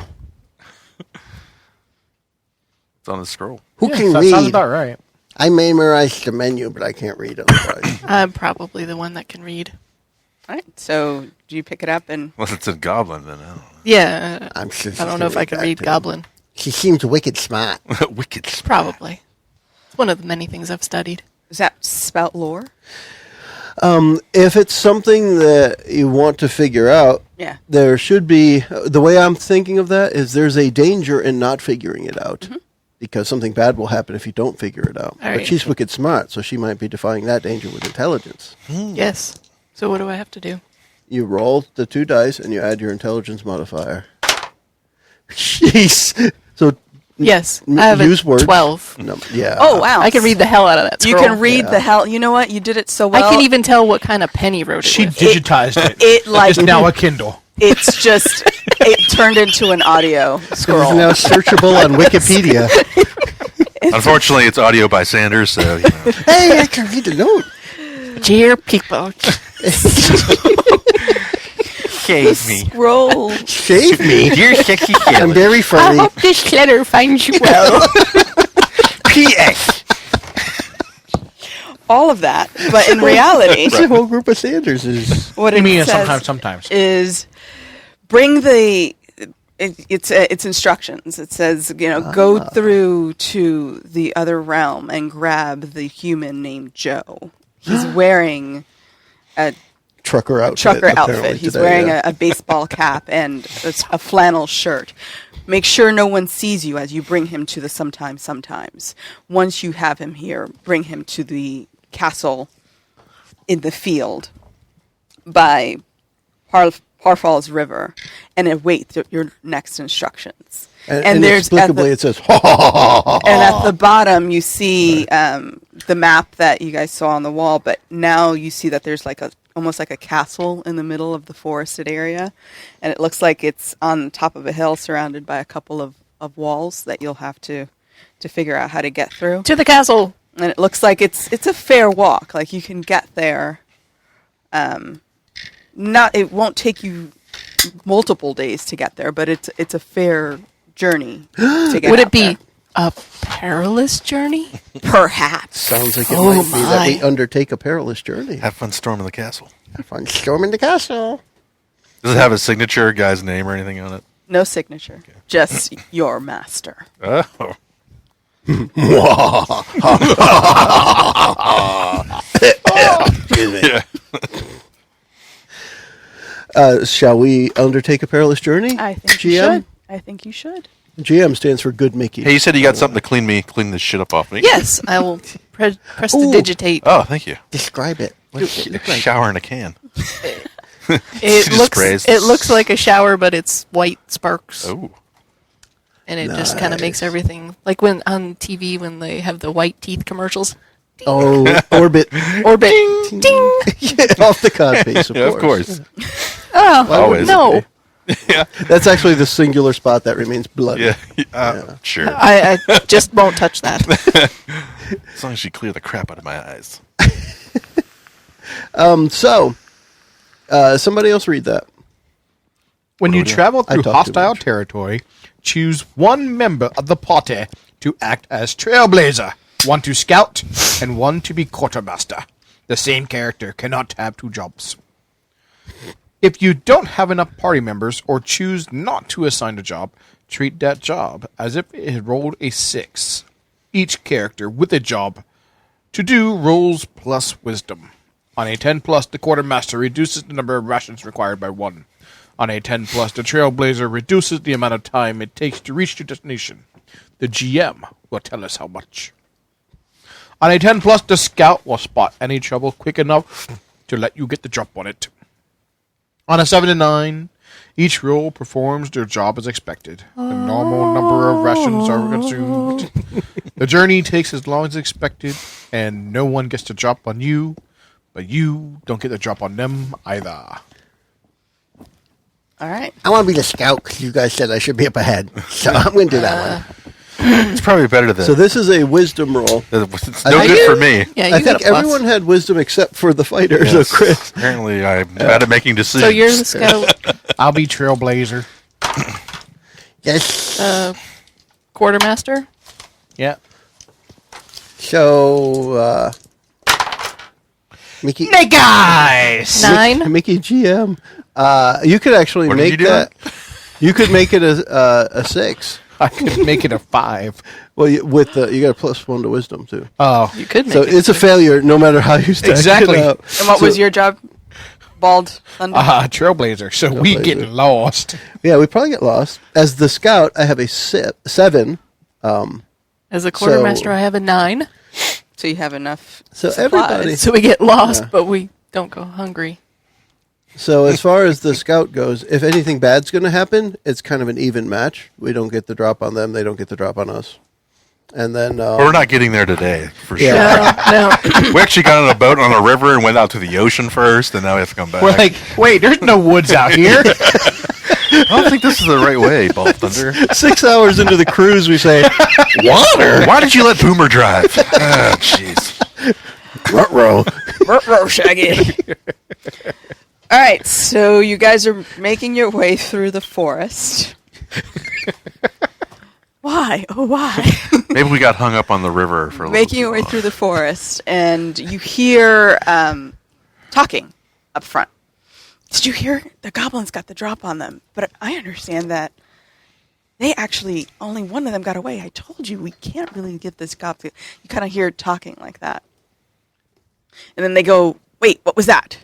S4: It's on the scroll.
S6: Who can
S3: that
S6: read?
S3: sounds about right.
S6: I memorized the menu, but I can't read otherwise.
S5: I'm probably the one that can read.
S2: All right. So do you pick it up and
S4: Unless it's a Goblin, then I don't
S5: Yeah.
S6: I'm sure
S5: I don't know if I can read Goblin.
S6: She seems wicked smart.
S4: know. Wicked.
S5: Probably. It's one of the many things I've studied.
S2: does that spout lore?
S6: If it's something that you want to figure out,
S2: Yeah.
S6: there should be, the way I'm thinking of that is there's a danger in not figuring it out. Because something bad will happen if you don't figure it out.
S5: All
S6: But
S5: right.
S6: she's wicked smart, so she might be defying that danger with intelligence.
S5: Yes. So what do I have to do?
S6: You roll the 2 dice and you add your intelligence modifier. Jeez. So
S5: Yes.
S6: M-
S5: I have
S6: use
S5: a
S6: words.
S5: 12.
S6: no, yeah.
S2: Oh wow!
S5: I can read the hell out of that
S2: You
S5: scroll.
S2: can read the hell. You know what? You did it so well.
S5: I can even tell what kind of pen he wrote it
S3: She
S5: with.
S3: digitized it.
S2: It like
S3: It's now a Kindle.
S2: it's just it turned into an audio
S6: It's
S2: scroll.
S6: now searchable on Wikipedia.
S4: Unfortunately, it's audio by Sanders, so you know.
S6: Hey, I can read the note.
S5: Dear people.
S4: Shave me.
S2: Scroll.
S6: Shave me.
S4: Dear sexy
S6: I'm very
S5: I
S6: funny.
S5: hope this letter finds you well.
S4: P.S.
S2: All of that, but in reality,
S6: It's a whole group of Sanderses.
S2: what
S3: You
S2: it
S3: mean
S2: says
S3: sometimes.
S2: is bring the. It's instructions. It says, go through to the other realm and grab the human named Joe. He's wearing a
S6: Trucker outfit.
S2: trucker
S6: apparently,
S2: outfit. He's
S6: today,
S2: wearing
S6: yeah.
S2: a baseball cap and a flannel shirt. Make sure no one sees you as you bring him to the sometimes. Once you have him here, bring him to the castle in the field by Parfall's River and await your next instructions.
S6: And
S2: there's
S6: inexplicably it says, ha, ha, ha, ha, ha.
S2: and at the bottom, you see the map that you guys saw on the wall, but now you see that there's almost like a castle in the middle of the forested area, and it looks like it's on top of a hill surrounded by a couple of walls that you'll have to figure out how to get through.
S5: To the castle.
S2: And it looks like it's a fair walk. Like you can get there. It won't take you multiple days to get there, but it's a fair journey to get.
S5: Would
S2: out
S5: it be
S2: there.
S5: a perilous journey?
S2: Perhaps?
S6: Sounds like it
S5: Oh,
S6: might be that we
S5: my.
S6: undertake a perilous journey.
S4: Have fun storming the castle.
S6: Have fun storming the castle.
S4: Does it have a signature, guy's name, or anything on it?
S2: No signature, just your master.
S4: Oh.
S6: Excuse me.
S4: Yeah.
S6: Shall we undertake a perilous journey?
S2: I think you
S6: GM?
S2: should. I think you should.
S6: GM stands for Good Mickey.
S4: Hey, you said you got something to clean this shit up off me.
S5: Yes, I will press
S6: Ooh.
S5: digitate.
S4: Oh, thank you.
S6: Describe it. What's it look like?
S4: Shower in a can.
S5: It
S4: Just sprays.
S5: looks like a shower, but it's white sparks,
S4: Oh.
S5: and it just kind of makes everything like when on TV when they have the white teeth commercials.
S6: Oh, orbit.
S5: Orbit. Ding.
S6: Yeah, off the codpiece,
S4: Yeah, of course.
S5: Oh
S4: Always.
S5: no!
S4: Yeah.
S6: That's actually the singular spot that remains bloody.
S4: Yeah. Sure.
S5: I just won't touch that.
S4: As long as you clear the crap out of my eyes.
S6: Somebody else read that.
S3: When you travel
S6: I
S3: through
S6: talk too
S3: hostile
S6: much.
S3: territory, choose one member of the party to act as trailblazer, one to scout, and one to be quartermaster. The same character cannot have two jobs. If you don't have enough party members or choose not to assign a job, treat that job as if it had rolled a 6. Each character with a job to do rolls plus wisdom. On a 10+, the quartermaster reduces the number of rations required by 1. On a 10+, the trailblazer reduces the amount of time it takes to reach your destination. The GM will tell us how much. On a 10+, the scout will spot any trouble quick enough to let you get the drop on it. On a 7 to 9, each roll performs their job as expected. The normal number of rations are consumed. The journey takes as long as expected, and no one gets to drop on you, but you don't get to drop on them either.
S2: All right.
S6: I want to be the scout because you guys said I should be up ahead. So I'm going to do that one.
S4: It's probably better than.
S6: So this is a wisdom roll.
S4: It's no
S6: I
S4: good
S6: do.
S4: for me.
S5: Yeah, you
S6: I
S5: got
S6: think
S5: a plus.
S6: everyone had wisdom except for the fighter, so
S4: Yes.
S6: Chris.
S4: Apparently, I'm bad at making decisions.
S5: So you're the scout,
S3: I'll be trailblazer.
S6: Yes.
S5: quartermaster.
S3: Yeah.
S6: So, Mickey.
S3: Hey guys!
S5: 9.
S6: Mickey GM. You could actually
S4: What did
S6: make
S4: you do?
S6: that. You could make it a 6.
S3: I could make it a 5.
S6: Well, you got a +1 to wisdom too.
S3: Oh.
S5: You could make
S6: So
S5: it.
S6: it's a failure no matter how you stack
S3: Exactly.
S6: it up.
S2: And what
S6: So-
S2: was your job? Bald Thunder?
S3: Trailblazer. So we
S6: Trailblazer.
S3: getting lost.
S6: Yeah, we probably get lost. As the scout, I have a 7.
S5: As a quartermaster, I have a 9.
S2: So you have enough
S6: So
S2: supplies.
S6: everybody.
S5: So we get lost,
S6: Yeah.
S5: but we don't go hungry.
S6: So as far as the scout goes, if anything bad's going to happen, it's kind of an even match. We don't get the drop on them; they don't get the drop on us. And then
S4: But we're not getting there today, for sure.
S6: Yeah.
S5: No.
S4: We actually got on a boat on a river and went out to the ocean first, and now we have to come back.
S3: We're like, wait, there's no woods out here.
S4: I don't think this is the right way, Bald Thunder.
S6: 6 hours into the cruise, we say, "Water,
S4: Why did you let Boomer drive? Ah, jeez.
S6: ruh-roh."
S2: Ruh-roh, Shaggy. All right, so you guys are making your way through the forest. Why? Oh, why?
S4: Maybe we got hung up on the river for a little
S2: Making
S4: too
S2: your way
S4: long.
S2: through the forest, and you hear talking up front. Did you hear? The goblins got the drop on them, but I understand that they actually, only one of them got away. I told you, we can't really get this goblin. You kind of hear talking like that. And then they go, wait, what was that?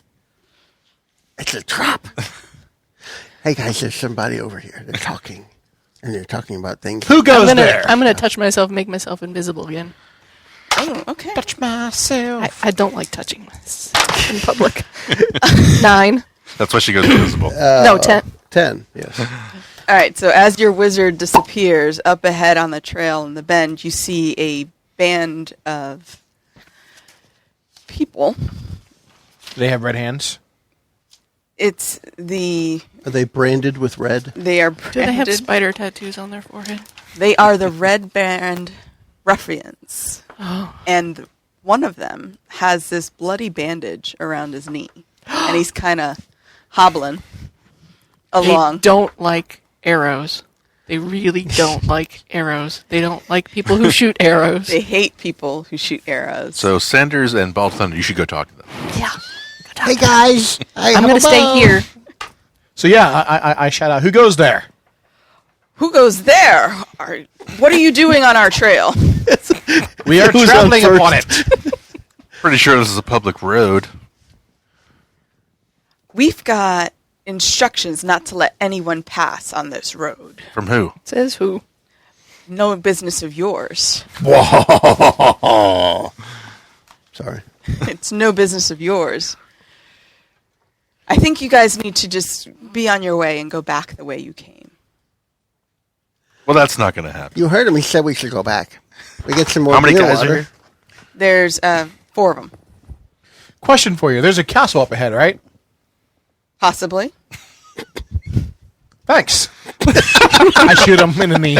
S6: It's a trap. Hey guys, there's somebody over here. They're talking, and they're talking about things.
S3: Who goes
S5: I'm
S3: there?
S5: gonna touch myself, make myself invisible again.
S2: Oh, okay.
S3: Touch myself.
S5: I don't like touching myself in public. 9.
S4: That's why she goes invisible.
S5: No, 10.
S6: 10, yes.
S2: All right, so as your wizard disappears, up ahead on the trail in the bend, you see a band of people.
S3: They have red hands.
S2: It's the
S6: Are they branded with red?
S2: they are
S5: Do they have
S2: branded-
S5: spider tattoos on their forehead?
S2: They are the Red Band Ruffians,
S5: Oh.
S2: and one of them has this bloody bandage around his knee, and he's kind of hobbling along.
S5: They don't like arrows. They really don't like arrows. They don't like people who shoot arrows.
S2: They hate people who shoot arrows.
S4: So Sanders and Bald Thunder, you should go talk to them.
S5: Yeah.
S6: Hey guys,
S5: I'm going to stay here.
S3: So yeah, I shout out, who goes there?
S2: Who goes there? What are you doing on our trail?
S3: We are
S6: Who's
S3: traveling
S6: on
S3: upon it.
S4: Pretty sure this is a public road.
S2: We've got instructions not to let anyone pass on this road.
S4: From who?
S5: Says who?
S2: No business of yours.
S6: Sorry.
S2: It's no business of yours. I think you guys need to just be on your way and go back the way you came.
S4: Well, that's not going to happen.
S6: You heard him. He said we should go back. We get some more
S4: How many
S6: beer
S4: guys
S6: water.
S4: are here?
S2: There's 4 of them,
S3: Question for you. There's a castle up ahead, right?
S2: possibly.
S3: Thanks. I shoot him in the knee.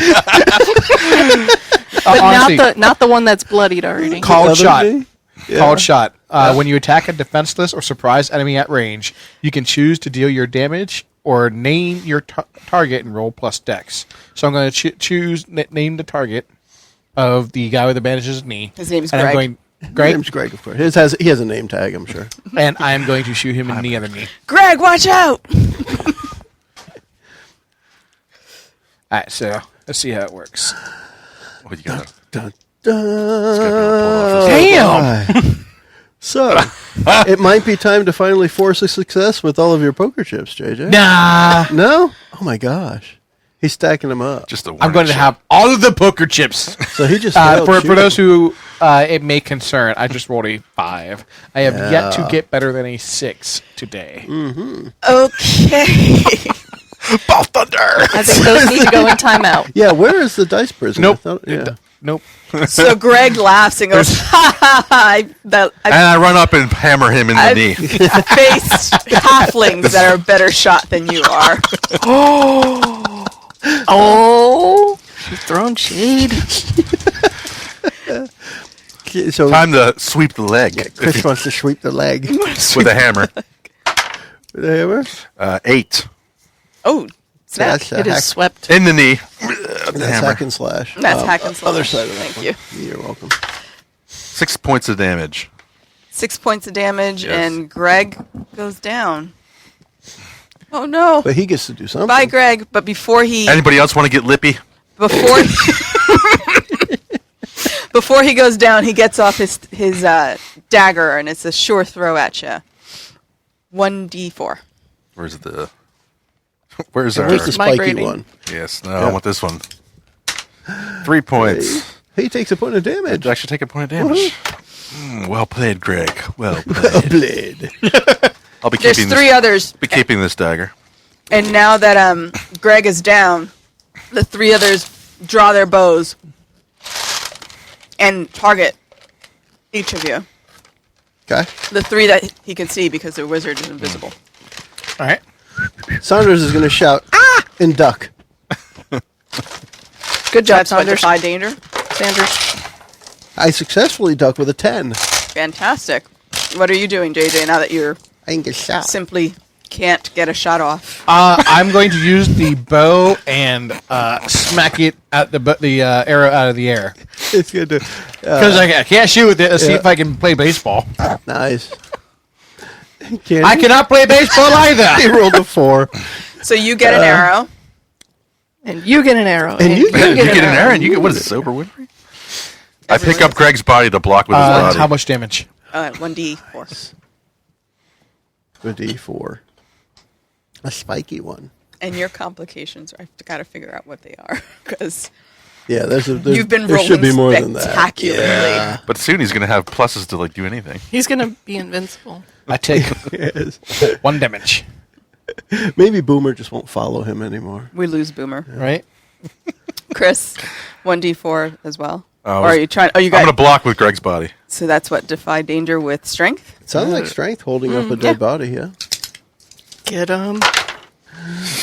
S5: But
S3: Honestly,
S5: not the one that's bloodied already.
S3: called
S6: Other
S3: shot.
S6: day? Yeah.
S3: Called shot. When you attack a defenseless or surprise enemy at range, you can choose to deal your damage or name your target and roll plus dex. So I'm going to choose name the target of the guy with the bandages knee.
S2: His name's
S3: and
S2: Greg.
S3: I'm going,
S6: His
S3: Greg,
S6: name's Greg, of course. He has a name tag, I'm sure.
S3: and I am going to shoot him in the other knee.
S2: Greg, watch out!
S3: All right, so let's see how it works.
S4: What you got?
S6: Dun, dun.
S3: Damn!
S6: So, it might be time to finally force a success with all of your poker chips, JJ.
S3: Nah.
S6: No? Oh my gosh. He's stacking them up.
S4: Just a
S3: I'm going to
S4: shot.
S3: have all of the poker chips.
S6: So he just
S3: For those who it may concern, I just rolled a 5. I have yet to get better than a 6 today.
S2: Okay.
S4: Ball thunder.
S5: I think those need to go in timeout.
S6: Yeah, where is the dice prison?
S3: Nope.
S6: I thought- yeah.
S3: Nope.
S2: So Greg laughs and goes, ha ha ha.
S4: And I run up and hammer him in the
S2: I've
S4: knee.
S2: faced halflings that are a better shot than you are.
S5: Oh, she's throwing shade.
S6: Okay, so
S4: Time to sweep the leg
S6: Chris wants to sweep the leg.
S4: with a hammer.
S6: With a hammer?
S4: 8
S2: Oh, snap.
S6: That's
S5: It is swept.
S4: in the knee.
S6: That's
S4: hammer.
S6: hack and slash.
S2: That's hack and slash.
S6: Other side of that
S2: Thank
S6: one.
S2: you.
S6: You're welcome.
S4: 6 points of damage.
S2: 6 points of damage,
S4: Yes.
S2: and Greg goes down. Oh no!
S6: But he gets to do something.
S2: Bye, Greg. But before he
S4: Anybody else want to get lippy?
S2: before before he goes down, he gets off his dagger, and it's a sure throw at you. 1d4.
S4: Where's the? Where's our?
S6: Where's the spiky
S5: Migrating.
S6: one?
S4: Yes, no, I want this one. 3 points.
S6: He takes a point of damage.
S4: Did I actually take a point of damage? Well played, Greg. Well played.
S6: Blade.
S4: I'll be
S2: There's
S4: keeping
S2: 3
S4: this.
S2: others,
S4: Be keeping this dagger.
S2: and now that Greg is down, the 3 others draw their bows and target each of you.
S6: Okay.
S2: The 3 that he can see because the wizard is invisible.
S3: All right.
S6: Saunders is going to shout, ah! And duck.
S5: Good job,
S2: That's what
S5: Saunders.
S2: defy danger.
S5: Sanders.
S6: I successfully duck with a 10.
S2: Fantastic. What are you doing, JJ, now that you're
S6: I can get shot.
S2: simply can't get a shot off?
S3: I'm going to use the bow and smack it at the arrow out of the air.
S6: It's good to.
S3: Because I can't shoot with it. Let's see if I can play baseball.
S6: Nice.
S3: I cannot play baseball
S6: He
S3: either.
S6: rolled a 4.
S2: So you get an arrow.
S5: And you get an arrow.
S6: And you
S4: You get an arrow and you get what is it, sober Winfrey? I pick up Greg's body to block with his body.
S3: How much damage?
S2: 1d4.
S6: A D4. A spiky one.
S2: And your complications, I've got to figure out what they are. Because
S6: Yeah, there's
S2: you've been
S6: there
S2: rolling
S6: should be more than that.
S2: spectacularly.
S6: Yeah.
S4: But soon he's going to have pluses to like do anything.
S5: He's going to be invincible.
S3: I take
S6: Yes.
S3: 1 damage.
S6: Maybe Boomer just won't follow him anymore.
S2: We lose Boomer.
S3: Right?
S2: Chris, 1d4 as well.
S4: Oh,
S2: or are you trying? Oh, you
S4: I'm going
S2: got.
S4: to block with Greg's body.
S2: So that's what defy danger with strength.
S6: It sounds like strength holding up a dead body, yeah.
S5: Get him.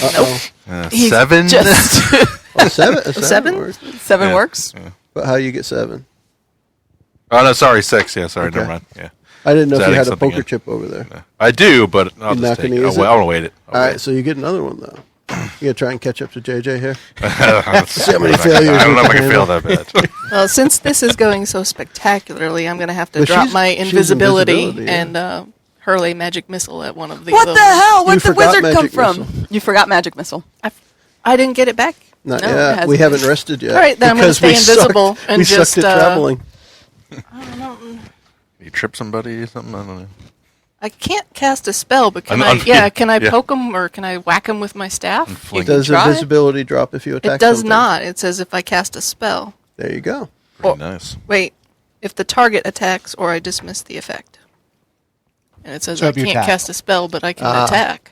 S6: Uh-oh.
S2: He's
S4: 7?
S2: Just
S6: Oh, 7? A
S5: 7?
S6: works.
S2: 7
S4: Yeah.
S2: works.
S6: But how you get 7?
S4: Oh, no, sorry, 6. Yeah, sorry,
S6: Okay.
S4: never mind. Yeah.
S6: I didn't know if you
S4: Adding
S6: had a
S4: something
S6: poker
S4: in.
S6: chip over there.
S4: I do, but I'll
S6: You're not
S4: just take
S6: gonna
S4: it.
S6: use
S4: Oh,
S6: it?
S4: well, I'll wait it.
S6: All right, so you get another one, though. You going to try and catch up to JJ here?
S4: See
S6: how many failures
S4: I don't know
S6: we
S4: if I
S6: can
S4: can fail that bad.
S5: Well, since this is going so spectacularly, I'm going to have to
S6: But
S5: drop
S6: she's-
S5: my
S6: she's
S5: invisibility,
S6: invisibility, yeah.
S5: and hurl a magic missile at one of the
S2: What
S5: those.
S2: the hell?
S6: You
S2: Where'd the
S6: forgot
S2: wizard come
S6: magic
S2: from?
S6: missile.
S2: You forgot magic missile.
S5: I didn't get it back.
S6: Not
S2: No, it
S6: yet.
S2: hasn't.
S6: We haven't rested yet.
S5: All right, then I'm gonna
S6: because
S5: stay
S6: we
S5: invisible
S6: sucked-
S5: and
S6: we
S5: just,
S6: sucked at traveling.
S4: You trip somebody or something? I don't know.
S5: I can't cast a spell, but can can I
S4: Yeah.
S5: poke him or can I whack him with my staff?
S4: Fling.
S6: Does
S2: try.
S6: invisibility drop if you attack?
S5: It does
S6: something?
S5: not. It says if I cast a spell.
S6: There you go.
S4: Pretty nice.
S5: Wait, if the target attacks or I dismiss the effect. And it says
S3: So
S5: I
S3: if you
S5: can't
S3: attack.
S5: cast a spell, but I can attack.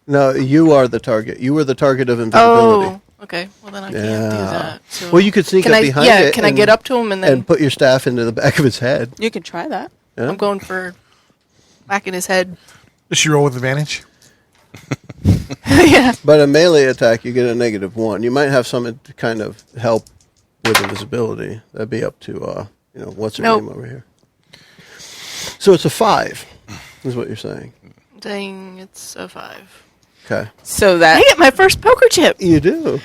S6: No, you are the target. You were the target of invisibility.
S5: Oh, okay. Well, then I can't do
S6: Yeah.
S5: that. So
S6: Well, you could sneak
S5: can
S6: up
S5: I,
S6: behind
S5: yeah,
S6: it.
S5: can I get up to him and then
S6: and put your staff into the back of his head?
S2: You can try that.
S6: Yeah?
S5: I'm going for whacking his head.
S3: Does she roll with advantage?
S5: Yeah.
S6: But a melee attack, you get a -1. You might have something to kind of help with invisibility. That'd be up to what's her
S5: Nope.
S6: name over here. So it's a 5, is what you're saying.
S5: Dang, it's a 5.
S6: Okay,
S2: So that
S5: Dang it, my first poker chip.
S6: you do.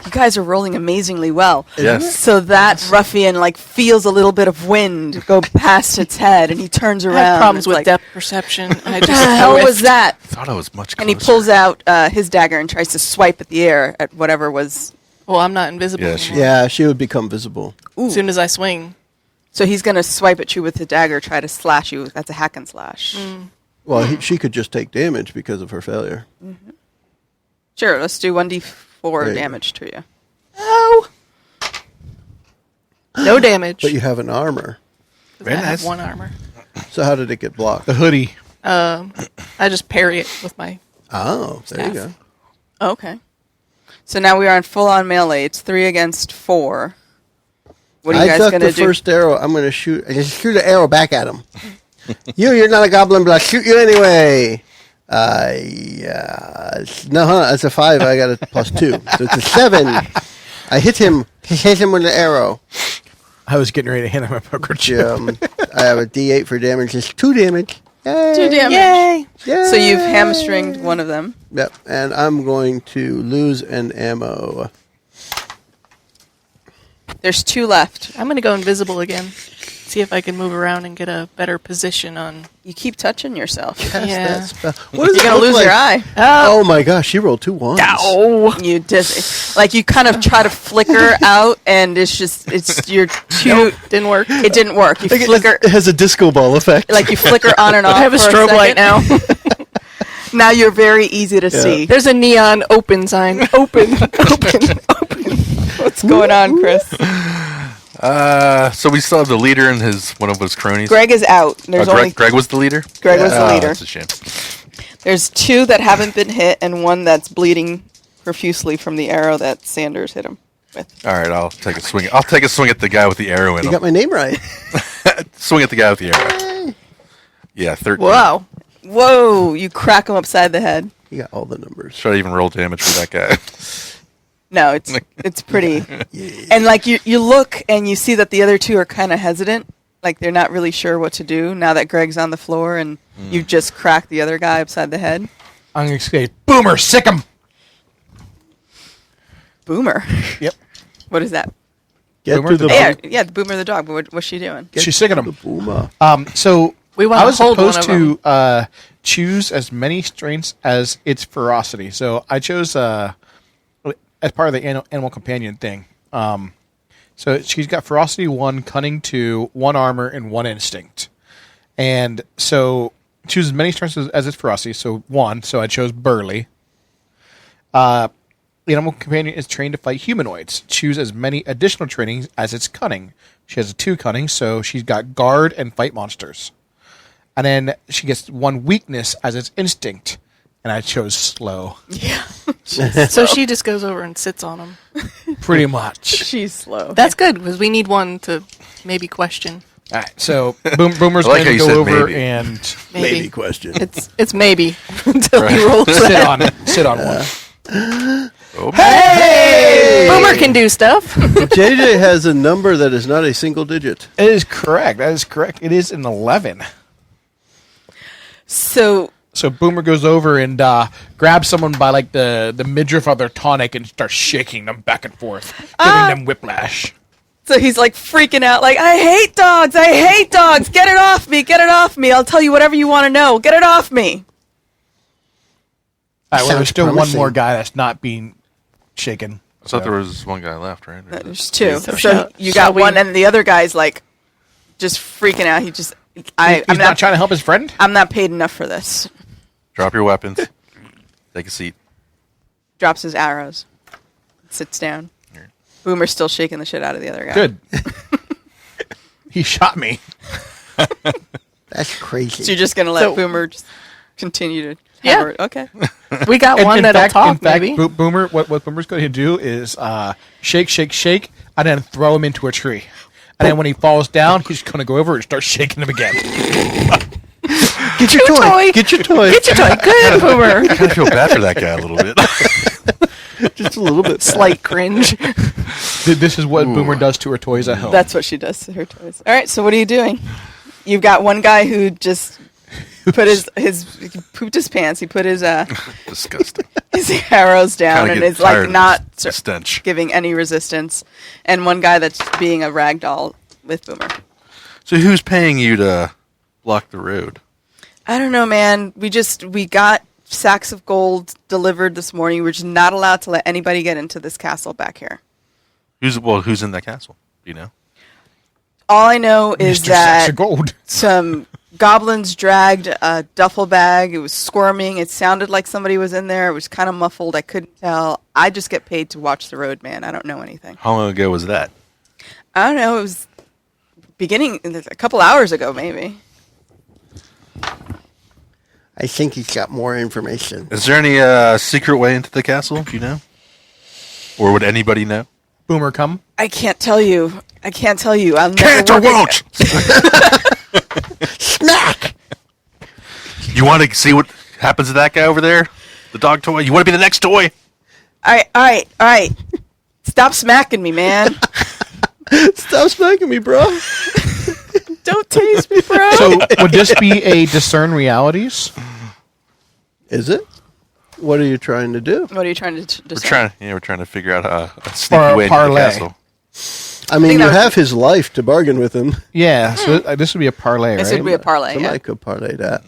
S2: you guys are rolling amazingly well.
S4: Yes.
S2: So that ruffian feels a little bit of wind go past its head, and he turns
S5: I
S2: around.
S5: have problems
S2: It's
S5: with
S2: like,
S5: depth perception. And I
S2: What
S5: just
S2: the hell was
S5: whiffed.
S2: that?
S4: Thought I was much closer.
S2: And he pulls out his dagger and tries to swipe at the air at whatever was.
S5: Well, I'm not invisible
S4: Yeah,
S5: anymore.
S6: Yeah, she would become visible.
S5: As soon as I swing.
S2: So he's going to swipe at you with the dagger, try to slash you. That's a hack and slash.
S6: Well, she could just take damage because of her failure.
S2: Sure, let's do 1d4
S6: There you
S2: damage to you.
S5: Oh. No damage.
S6: But you have an armor.
S5: 'Cause
S3: Very
S5: I have
S3: nice.
S5: 1 armor.
S6: So how did it get blocked?
S3: The hoodie.
S5: I just parry it with my...
S6: Oh, there you
S5: Staff.
S6: go.
S2: Okay. So now we are on full-on melee. It's 3 against 4. What are you
S6: I
S2: guys
S6: took
S2: going
S6: the
S2: to do?
S6: first arrow. I'm going to shoot. I just shoot an arrow back at him. You're not a goblin, but I'll shoot you anyway. Yeah. No, that's a 5. I got a +2. So it's a 7. I hit him. Hit him with an arrow.
S3: I was getting ready to hand him a poker chip.
S6: I have a D8 for damage. It's 2 damage. Yay.
S2: 2 damage.
S5: Yay!
S6: Yay.
S2: So you've hamstringed one of them.
S6: Yep. And I'm going to lose an ammo.
S2: There's 2 left.
S5: I'm going to go invisible again. See if I can move around and get a better position on...
S2: You keep touching yourself.
S5: Yeah.
S6: That spell. What does
S2: You're
S6: it
S2: going to
S6: look
S2: lose your
S6: like?
S2: eye.
S6: Oh my gosh, she rolled 2 ones.
S5: Ow!
S2: You you kind of try to flicker out, and it's your too.
S5: Didn't work.
S2: It didn't work. You
S6: Like
S2: flicker
S6: it has a disco ball effect.
S2: you flicker on and off.
S5: I have a
S2: for
S5: strobe light
S2: second.
S5: now.
S2: Now you're very easy to see.
S5: There's a neon open sign. Open. Open.
S2: What's going on, Chris?
S4: So we still have the leader and one of his cronies.
S2: Greg is out. There's only
S4: Greg was the leader?
S2: Greg was the
S4: Oh,
S2: leader.
S4: that's a shame.
S2: There's 2 that haven't been hit, and 1 that's bleeding profusely from the arrow that Sanders hit him with.
S4: All right, I'll take a swing. I'll take a swing at the guy with the arrow in
S6: You
S4: him.
S6: got my name right.
S4: Swing at the guy with the arrow. Yeah, 13.
S5: Wow.
S2: Whoa! You crack him upside the head.
S6: You got all the numbers.
S4: Should I even roll damage for that guy?
S2: No, it's pretty. And you look and you see that the other 2 are kind of hesitant, like they're not really sure what to do now that Greg's on the floor and you just cracked the other guy upside the head.
S3: I'm going to say, Boomer, sick him.
S2: Boomer.
S3: Yep.
S2: What is that?
S6: Get
S3: Boomer
S6: to
S3: the
S6: the
S2: Yeah, yeah, the Boomer the dog. But what's she doing?
S3: She's sick of him.
S6: boomer.
S3: So
S5: We wanna
S3: I was
S5: hold one
S3: supposed
S5: of
S3: to choose as many strengths as its ferocity. So I chose as part of the animal companion thing. So she's got ferocity 1, cunning 2, 1 armor, and 1 instinct. And so choose as many strengths as its ferocity. So 1. So I chose burly. The animal companion is trained to fight humanoids. Choose as many additional trainings as its cunning. She has a 2 cunning, so she's got guard and fight monsters. And then she gets 1 weakness as its instinct. And I chose slow.
S2: Yeah.
S5: So she just goes over and sits on him.
S3: Pretty much.
S2: She's slow.
S5: That's good, because we need one to maybe question.
S3: All right, so Boomer's
S4: I like
S3: going
S4: how
S3: to
S4: you
S3: go
S4: said
S3: over
S4: maybe.
S3: and
S6: Maybe question.
S5: It's maybe until he rolls
S3: sit
S5: that.
S3: sit on one.
S5: Hey! Boomer can do stuff.
S6: JJ has a number that is not a single digit.
S3: It is correct. That is correct. It is an 11.
S2: So
S3: So Boomer goes over and grabs someone by like the midriff of their tonic and starts shaking them back and forth, giving them whiplash.
S2: So he's freaking out, I hate dogs! I hate dogs! Get it off me! Get it off me! I'll tell you whatever you want to know. Get it off me!
S3: All right, well, there's
S6: Sounds
S3: still
S6: promising.
S3: one more guy that's not being shaken.
S4: I thought there was one guy left, right?
S2: There's two.
S5: So
S2: So
S5: shall-
S2: you
S5: shall
S2: got
S5: we-
S2: one, and the other guy's like just freaking out.
S3: He's
S2: I'm
S3: not trying to help his friend?
S2: I'm not paid enough for this.
S4: Drop your weapons. Take a seat.
S2: Drops his arrows. Sits down. Boomer's still shaking the shit out of the other guy.
S3: Good. He shot me.
S6: That's crazy.
S2: So you're just gonna let
S5: So-
S2: Boomer just continue to?
S5: Yeah.
S2: hammer it? Okay.
S5: We got
S3: In-
S5: one
S3: in
S5: that'll
S3: fact-
S5: talk,
S3: in fact,
S5: maybe.
S3: Boomer, what Boomer's going to do is shake, shake, shake, and then throw him into a tree. And then when he falls down, he's going to go over and start shaking him again.
S6: Get your toy. Get your toy.
S5: Get your toy. Good, Boomer.
S4: I kind of feel bad for that guy a little bit.
S6: Just a little bit.
S5: Slight cringe.
S3: This is what Boomer does to her toys at home.
S2: That's what she does to her toys. All right. So what are you doing? You've got one guy who just put he pooped his pants. He put his
S4: Disgusting.
S2: his arrows down
S4: Kinda
S2: and
S4: get
S2: is like
S4: tired of
S2: not
S4: the stench.
S2: giving any resistance. And one guy that's being a rag doll with Boomer.
S4: So who's paying you to block the road?
S2: I don't know, man. We got sacks of gold delivered this morning. We're just not allowed to let anybody get into this castle back here.
S4: Who's in that castle? Do you know?
S2: All I know is
S3: Mr. Sacks of
S2: that
S3: Gold.
S2: some goblins dragged a duffel bag. It was squirming. It sounded like somebody was in there. It was kind of muffled. I couldn't tell. I just get paid to watch the road, man. I don't know anything.
S4: How long ago was that?
S2: I don't know. It was beginning a couple hours ago, maybe.
S6: I think he's got more information.
S4: Is there any secret way into the castle? Do you know? Or would anybody know?
S3: Boomer, come.
S2: I can't tell you. I'll never
S4: Can't or
S2: work
S4: won't!
S6: Smack!
S4: You want to see what happens to that guy over there? The dog toy? You want to be the next toy?
S2: All right. Stop smacking me, man.
S6: Stop smacking me, bro.
S2: Don't tease me, bro.
S3: So would this be a discern realities?
S6: Is it? What are you trying to do?
S2: What are you trying to
S4: We're trying to figure out a sneaky
S3: Or
S4: way into the
S3: parlay.
S4: castle.
S6: I mean,
S2: think
S6: you
S2: that was-
S6: have his life to bargain with him.
S3: Yeah. So this would be a parlay,
S2: This
S3: right?
S2: would be a parlay.
S6: Somebody
S2: Yeah.
S6: could parlay that.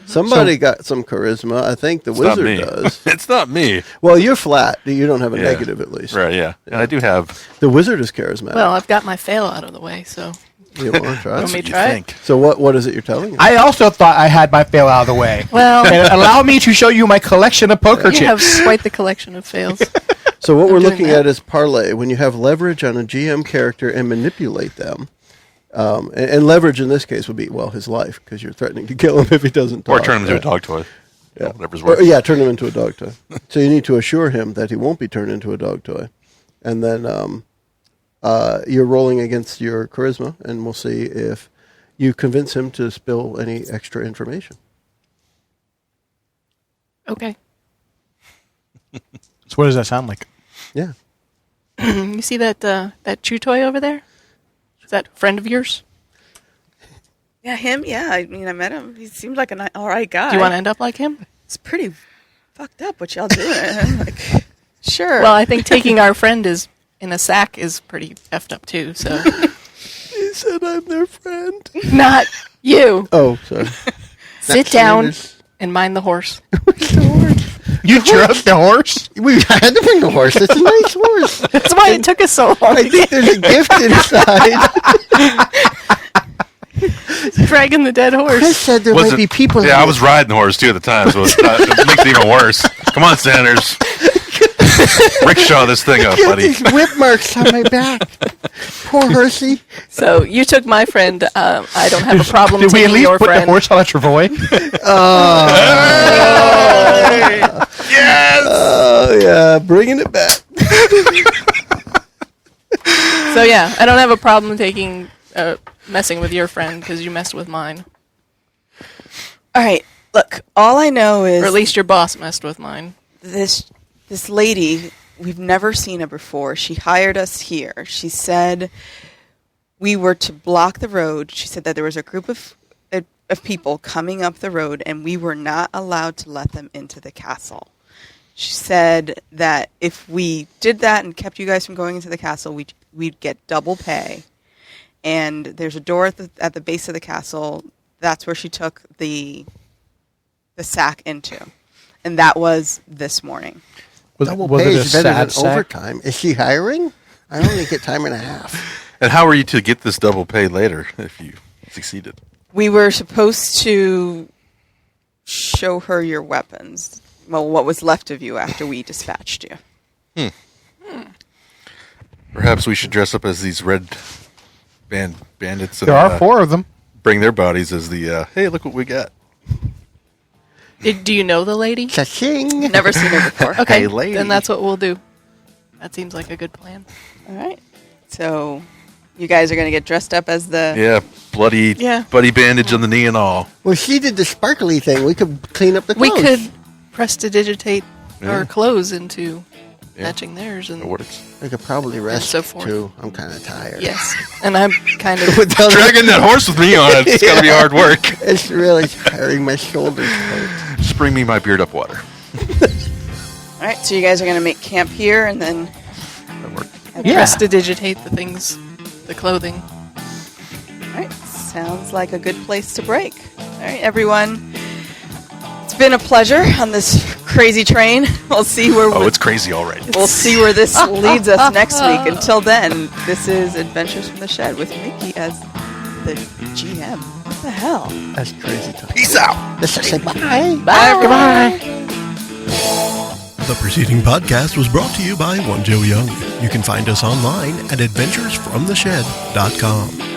S6: Somebody got some charisma. I think the
S4: It's not
S6: wizard
S4: me.
S6: does.
S4: It's not me.
S6: Well, you're flat. You don't have a
S4: Yeah.
S6: negative, at least.
S4: Right, yeah. And I do have...
S6: The wizard is charismatic.
S5: Well, I've got my fail out of the way, so
S6: You want to try?
S5: Want me
S6: it?
S5: to try it?
S4: think.
S6: So what is it you're telling him?
S3: I also thought I had my fail out of the way.
S5: well,
S3: And allow me to show you my collection of poker
S5: you have
S3: chips.
S5: quite the collection of fails.
S6: So what we're
S5: doing
S6: looking
S5: that.
S6: at is parlay. When you have leverage on a GM character and manipulate them, and leverage in this case would be, well, his life, because you're threatening to kill him if he doesn't talk.
S4: Or turn him into a
S6: Yeah.
S4: dog toy.
S6: Yeah.
S4: Whatever's
S6: Or,
S4: worse.
S6: yeah, turn him into a dog toy. So you need to assure him that he won't be turned into a dog toy. And then you're rolling against your charisma, and we'll see if you convince him to spill any extra information.
S5: Okay.
S3: So what does that sound like?
S6: Yeah.
S5: You see that chew toy over there? Is that a friend of yours?
S2: Yeah, him. Yeah, I mean, I met him. He seems like an all right guy.
S5: Do you want to end up like him?
S2: It's pretty fucked up what y'all doing. Like, sure.
S5: Well, I think taking our friend is in a sack is pretty effed up too. So
S6: He said I'm their friend.
S5: not you.
S6: Oh, sorry.
S5: Sit down and mind the horse.
S3: You drug the horse?
S6: We had to bring the horse. It's a nice horse.
S5: That's why it took us so long
S6: I
S5: to
S6: think there's a gift inside.
S5: get dragging the dead
S6: Chris
S5: horse.
S6: said there
S4: Was
S6: might
S4: it-
S6: be people.
S4: Yeah,
S6: in
S4: I
S6: it.
S4: was riding the horse too at the time, so it makes it even worse. Come on, Sanders. Rickshaw this thing up,
S6: Get
S4: buddy.
S6: these whip marks on my back. Poor horsey.
S5: So you took my friend. I don't have a problem
S3: Did we at
S5: taking
S3: least
S5: your
S3: put
S5: friend.
S3: the horse on a travois?
S4: Yes!
S6: Oh yeah, bringing it back.
S5: So yeah, I don't have a problem taking messing with your friend because you messed with mine,
S2: all right. Look, all I know is
S5: or at least your boss messed with mine.
S2: this lady. We've never seen her before. She hired us here. She said we were to block the road. She said that there was a group of people coming up the road, and we were not allowed to let them into the castle. She said that if we did that and kept you guys from going into the castle, we'd get double pay. And there's a door at the base of the castle. That's where she took the sack into, and that was this morning.
S6: Double
S3: was
S6: pay
S3: it a
S6: is better than
S3: sad sack?
S6: overtime. Is she hiring? I only get time and a half.
S4: And how are you to get this double pay later if you succeeded?
S2: We were supposed to show her your weapons. Well, what was left of you after we dispatched you.
S4: Perhaps we should dress up as these red bandits. And,
S3: There are 4 of them.
S4: Bring their bodies as the, hey, look what we got.
S5: Do you know the lady?
S6: Cha-ching.
S2: Never seen her before.
S5: Okay,
S4: Hey, lady.
S5: then that's what we'll do. That seems like a good plan.
S2: All right. So you guys are going to get dressed up as the...
S4: Yeah, bloody bandage on the knee and all.
S6: Well, she did the sparkly thing. We could clean up the
S5: We
S6: clothes.
S5: could prestidigitate
S4: Yeah.
S5: our clothes into
S4: Yeah.
S5: matching theirs. And
S4: It works.
S6: We could probably rest,
S5: so forth.
S6: too. I'm kind of tired.
S5: yes, and I'm kind of...
S4: Dragging that horse with me on it, it's got to be hard work.
S6: It's really tiring. My shoulders hurt.
S4: Just bring me my beard up water.
S2: All right. So you guys are going to make camp here and then...
S4: That works.
S3: Yeah.
S5: prestidigitate the things, the clothing.
S2: All right. Sounds like a good place to break. All right, everyone. It's been a pleasure on this crazy train. We'll see where
S4: Oh, it's crazy already.
S2: we'll see where this leads us next week. Until then, this is Adventures from the Shed with Mickie as the GM. What the hell?
S6: That's crazy time.
S4: Peace out.
S6: Let's just say bye.
S2: Bye.
S5: Goodbye.
S1: The preceding podcast was brought to you by One Joe Young. You can find us online at adventuresfromtheshed.com.